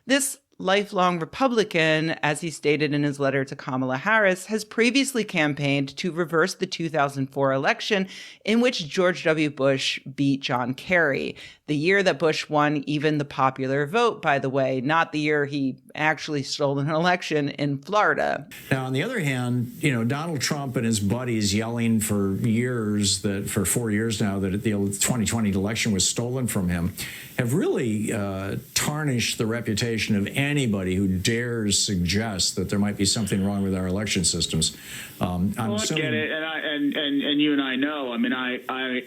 This lifelong Republican, as he stated in his letter to Kamala Harris, has previously campaigned to reverse the 2004 election in which George W. Bush beat John Kerry. The year that Bush won even the popular vote, by the way, not the year he actually stole an election in Florida. Now, on the other hand, Donald Trump and his buddies yelling for 4 years now that the 2020 election was stolen from him, have really tarnished the reputation of anybody who dares suggest that there might be something wrong with our election systems. I get it, and you and I know. I mean, I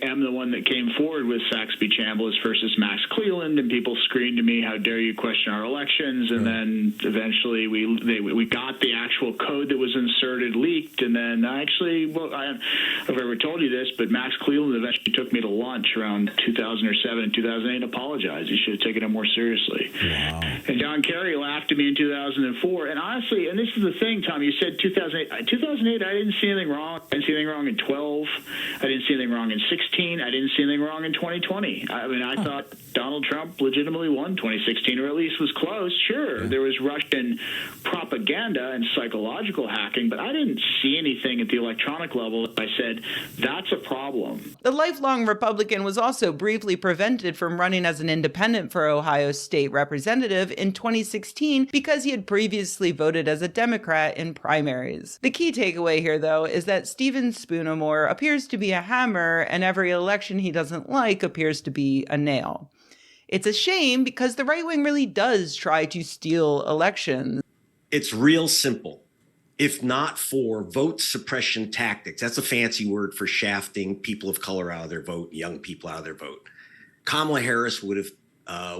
am the one that came forward with Saxby Chambliss versus Max Cleland, and people screamed to me, "How dare you question our elections?" And then eventually we got the actual code that was inserted leaked, and then I don't know if I've ever told you this, but Max Cleland eventually took me to lunch around 2007 and 2008 and apologized. He should have taken it more seriously. Wow. And John Kerry laughed at me in 2004. And honestly, and this is the thing, Tom, you said 2008. 2008, I didn't see anything wrong. I didn't see anything wrong in 12. I didn't see anything wrong in 16. I didn't see anything wrong in 2020. I mean, I thought Donald Trump legitimately won 2016, or at least was close. Sure, there was Russian propaganda and psychological hacking, but I didn't see anything at the electronic level. I said, that's a problem. The lifelong Republican was also briefly prevented from running as an independent for Ohio State Representative in 2016 because he had previously voted as a Democrat in primaries. The key takeaway here, though, is that Stephen Spoonamore appears to be a hammer, and every election he doesn't like appears to be a nail. It's a shame because the right wing really does try to steal elections. It's real simple. If not for vote suppression tactics, that's a fancy word for shafting people of color out of their vote, young people out of their vote, Kamala Harris would have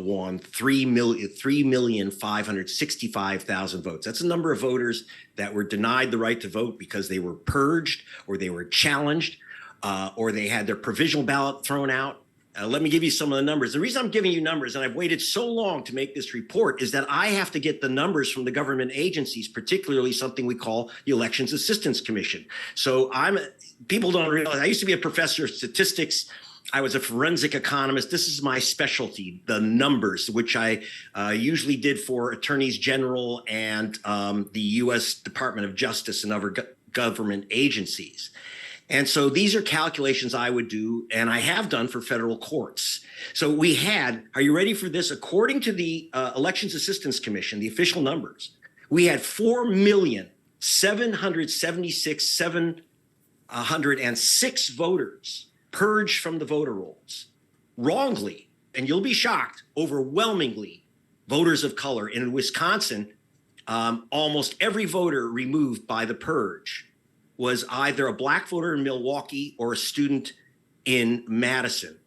won 3,565,000 votes. That's a number of voters that were denied the right to vote because they were purged or they were challenged or they had their provisional ballot thrown out. Let me give you some of the numbers. The reason I'm giving you numbers, and I've waited so long to make this report, is that I have to get the numbers from the government agencies, particularly something we call the Elections Assistance Commission. So people don't realize, I used to be a professor of statistics. I was a forensic economist. This is my specialty, the numbers, which I usually did for attorneys general and the U.S. Department of Justice and other government agencies. And so these are calculations I would do, and I have done for federal courts. So we had, are you ready for this? According to the Elections Assistance Commission, the official numbers, we had 4,776,706 voters purged from the voter rolls wrongly. And you'll be shocked, overwhelmingly voters of color. And in Wisconsin, almost every voter removed by the purge was either a black voter in Milwaukee or a student in Madison.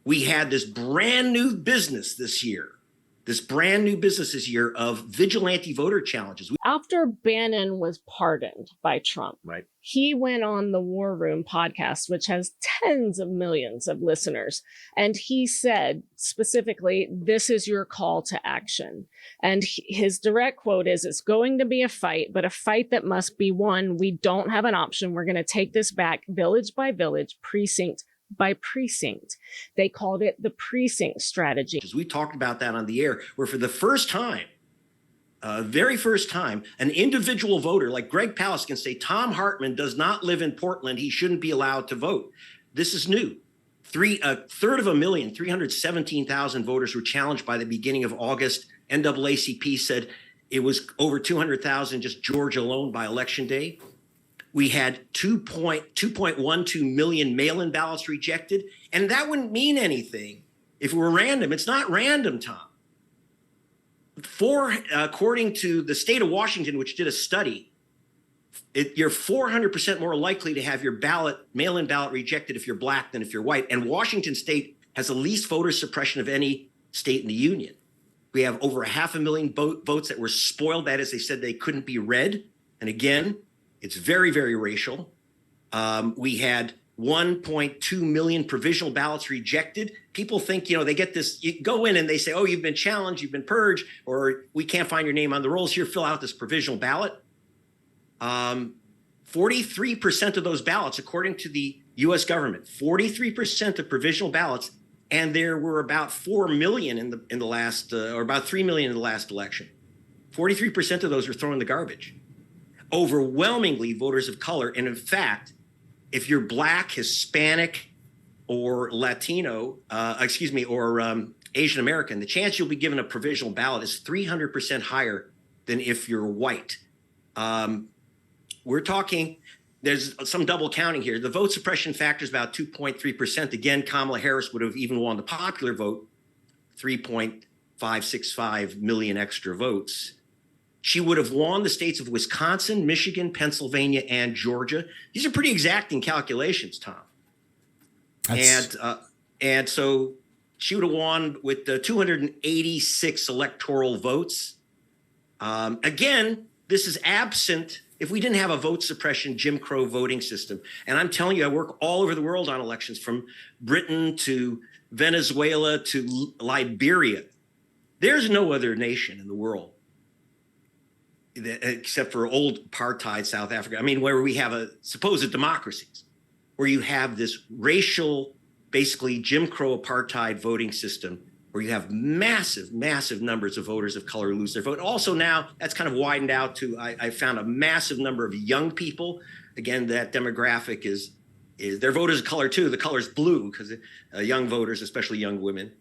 We had this brand new business this year this brand new business this year of vigilante voter challenges. After Bannon was pardoned by Trump, right, he went on the War Room podcast, which has tens of millions of listeners. And he said specifically, this is your call to action. And his direct quote is, it's going to be a fight, but a fight that must be won. We don't have an option. We're going to take this back village by village, precinct by precinct. They called it the precinct strategy. We talked about that on the air, where for the first time, very first time, an individual voter like Greg Palast can say Tom Hartman does not live in Portland. He shouldn't be allowed to vote. This is new. A third of a million, 317,000 voters were challenged by the beginning of August. NAACP said it was over 200,000 just Georgia alone by Election Day. We had 2.12 million mail-in ballots rejected, and that wouldn't mean anything if it were random. It's not random, Tom. According to the state of Washington, which did a study, you're 400% more likely to have your mail-in ballot rejected if you're black than if you're white. And Washington state has the least voter suppression of any state in the union. We have over 500,000 votes that were spoiled. That is, they said they couldn't be read. And again, it's very, very racial. We had 1.2 million provisional ballots rejected. People think, they get this, you go in and they say, oh, you've been challenged, you've been purged, or we can't find your name on the rolls. Here, fill out this provisional ballot. 43% of those ballots, according to the U.S. government, 43% of provisional ballots, and there were about 4 million in the last, or about 3 million in the last election. 43% of those were thrown in the garbage. Overwhelmingly voters of color. And in fact, if you're black, Hispanic, or Latino, or Asian American, the chance you'll be given a provisional ballot is 300% higher than if you're white. We're talking, there's some double counting here. The vote suppression factor is about 2.3%. Again, Kamala Harris would have even won the popular vote, 3.565 million extra votes. She would have won the states of Wisconsin, Michigan, Pennsylvania, and Georgia. These are pretty exacting calculations, Tom. And so she would have won with 286 electoral votes. Again, this is absent if we didn't have a vote suppression Jim Crow voting system. And I'm telling you, I work all over the world on elections, from Britain to Venezuela to Liberia. There's no other nation in the world, except for old apartheid South Africa, where we have a supposed democracies, where you have this racial, basically Jim Crow apartheid voting system, where you have massive, massive numbers of voters of color lose their vote. Also now, that's kind of widened out to, I found a massive number of young people. Again, that demographic is they're voters of color too. The color's blue because young voters, especially young women,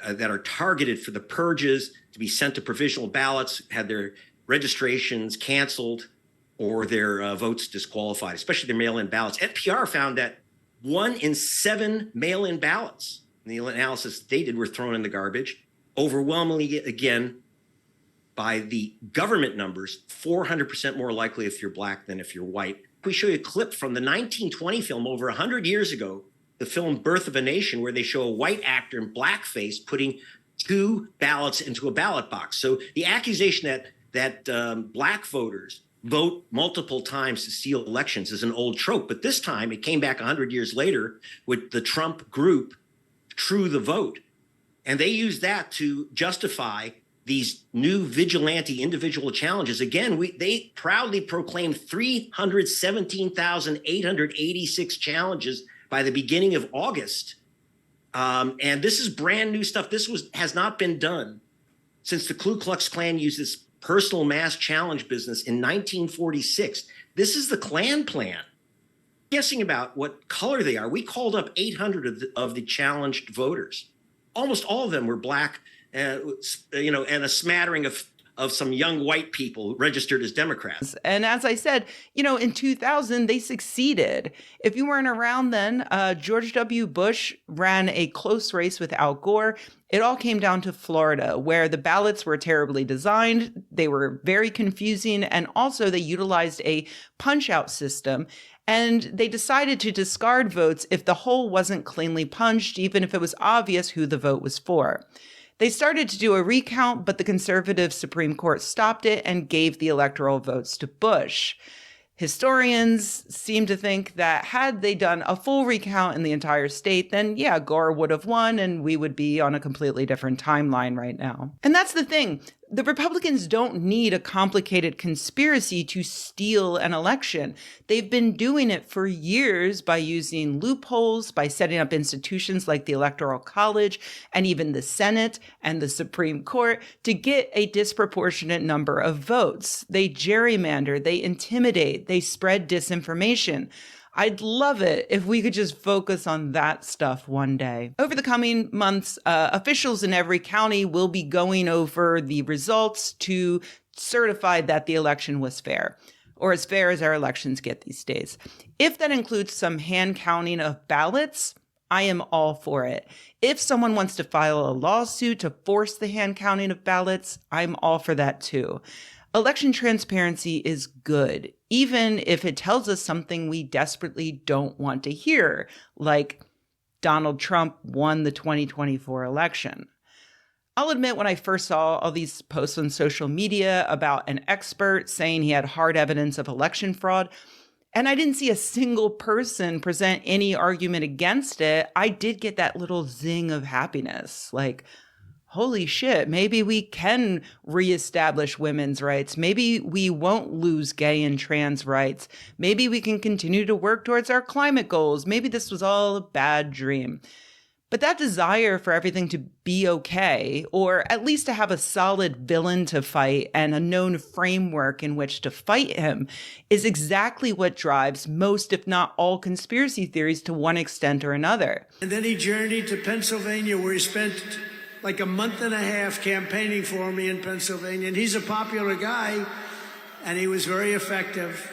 that are targeted for the purges, to be sent to provisional ballots, had their registrations canceled or their votes disqualified, especially their mail-in ballots. NPR found that 1 in 7 mail-in ballots in the analysis they did were thrown in the garbage. Overwhelmingly, again, by the government numbers, 400% more likely if you're black than if you're white. We show you a clip from the 1920 film over 100 years ago, the film Birth of a Nation, where they show a white actor in blackface putting 2 ballots into a ballot box. So the accusation that black voters vote multiple times to steal elections is an old trope. But this time it came back 100 years later with the Trump group, True the Vote. And they used that to justify these new vigilante individual challenges. Again, they proudly proclaimed 317,886 challenges by the beginning of August. And this is brand new stuff. This has not been done since the Ku Klux Klan used this personal mass challenge business in 1946. This is the Klan plan. Guessing about what color they are, we called up 800 of the challenged voters. Almost all of them were black, and a smattering of some young white people registered as Democrats. And as I said, in 2000, they succeeded. If you weren't around then, George W. Bush ran a close race with Al Gore. It all came down to Florida, where the ballots were terribly designed. They were very confusing. And also they utilized a punch-out system. And they decided to discard votes if the hole wasn't cleanly punched, even if it was obvious who the vote was for. They started to do a recount, but the conservative Supreme Court stopped it and gave the electoral votes to Bush. Historians seem to think that had they done a full recount in the entire state, then yeah, Gore would have won and we would be on a completely different timeline right now. And that's the thing. The Republicans don't need a complicated conspiracy to steal an election. They've been doing it for years by using loopholes, by setting up institutions like the Electoral College and even the Senate and the Supreme Court to get a disproportionate number of votes. They gerrymander, they intimidate, they spread disinformation. I'd love it if we could just focus on that stuff one day. Over the coming months, officials in every county will be going over the results to certify that the election was fair, or as fair as our elections get these days. If that includes some hand counting of ballots, I am all for it. If someone wants to file a lawsuit to force the hand counting of ballots, I'm all for that too. Election transparency is good, even if it tells us something we desperately don't want to hear, like Donald Trump won the 2024 election. I'll admit when I first saw all these posts on social media about an expert saying he had hard evidence of election fraud, and I didn't see a single person present any argument against it, I did get that little zing of happiness, like, holy shit, maybe we can reestablish women's rights. Maybe we won't lose gay and trans rights. Maybe we can continue to work towards our climate goals. Maybe this was all a bad dream. But that desire for everything to be okay, or at least to have a solid villain to fight and a known framework in which to fight him, is exactly what drives most, if not all, conspiracy theories to one extent or another. And then he journeyed to Pennsylvania, where he spent like a month and a half campaigning for me in Pennsylvania. And he's a popular guy, and he was very effective.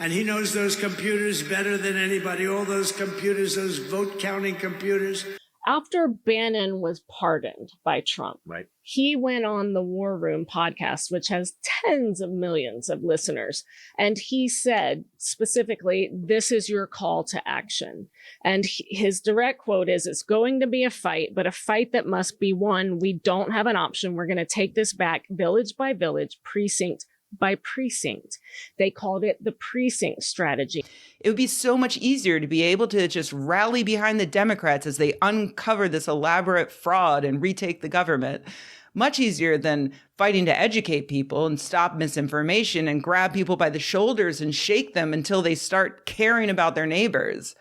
And he knows those computers better than anybody, all those computers, those vote counting computers. After Bannon was pardoned by Trump, right, he went on the War Room podcast, which has tens of millions of listeners. And he said specifically, this is your call to action. And his direct quote is, it's going to be a fight, but a fight that must be won. We don't have an option. We're going to take this back village by village, precinct by precinct. They called it the precinct strategy. It would be so much easier to be able to just rally behind the Democrats as they uncover this elaborate fraud and retake the government. Much easier than fighting to educate people and stop misinformation and grab people by the shoulders and shake them until they start caring about their neighbors.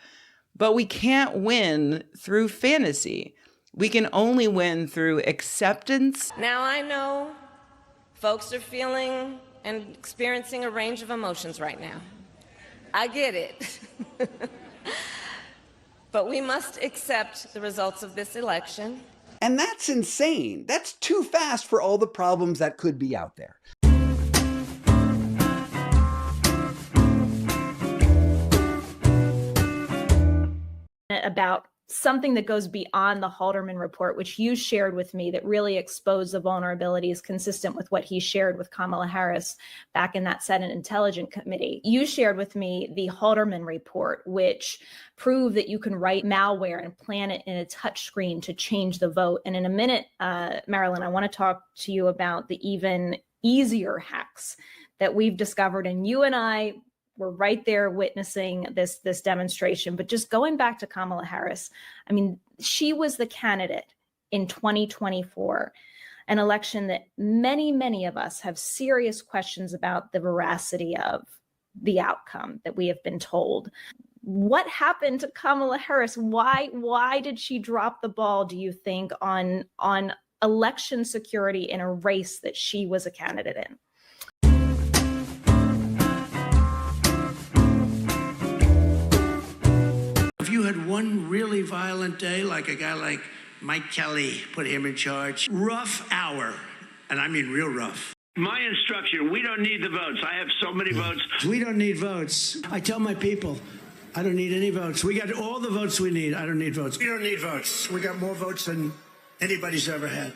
But we can't win through fantasy. We can only win through acceptance. Now I know folks are feeling and experiencing a range of emotions right now. I get it. But we accept the results of this election. And that's insane. That's too fast for all the problems that could be out there. About something that goes beyond the Haldeman report, which you shared with me, that really exposed the vulnerabilities consistent with what he shared with Kamala Harris back in that Senate Intelligence Committee. You shared with me the Haldeman report, which proved that you can write malware and plant it in a touchscreen to change the vote. And in a minute, Marilyn, I want to talk to you about the even easier hacks that we've discovered. And you and I were right there witnessing this demonstration. But just going back to Kamala Harris, I mean, she was the candidate in 2024, an election that many, many of us have serious questions about the veracity of the outcome that we have been told. What happened to Kamala Harris? Why did she drop the ball, do you think, on election security in a race that she was a candidate in? If you had one really violent day, like a guy like Mike Kelly, put him in charge, rough hour, and I mean real rough. My instruction, we don't need the votes. I have so many votes. We don't need votes. I tell my people, I don't need any votes. We got all the votes we need. I don't need votes. We don't need votes. We got more votes than anybody's ever had.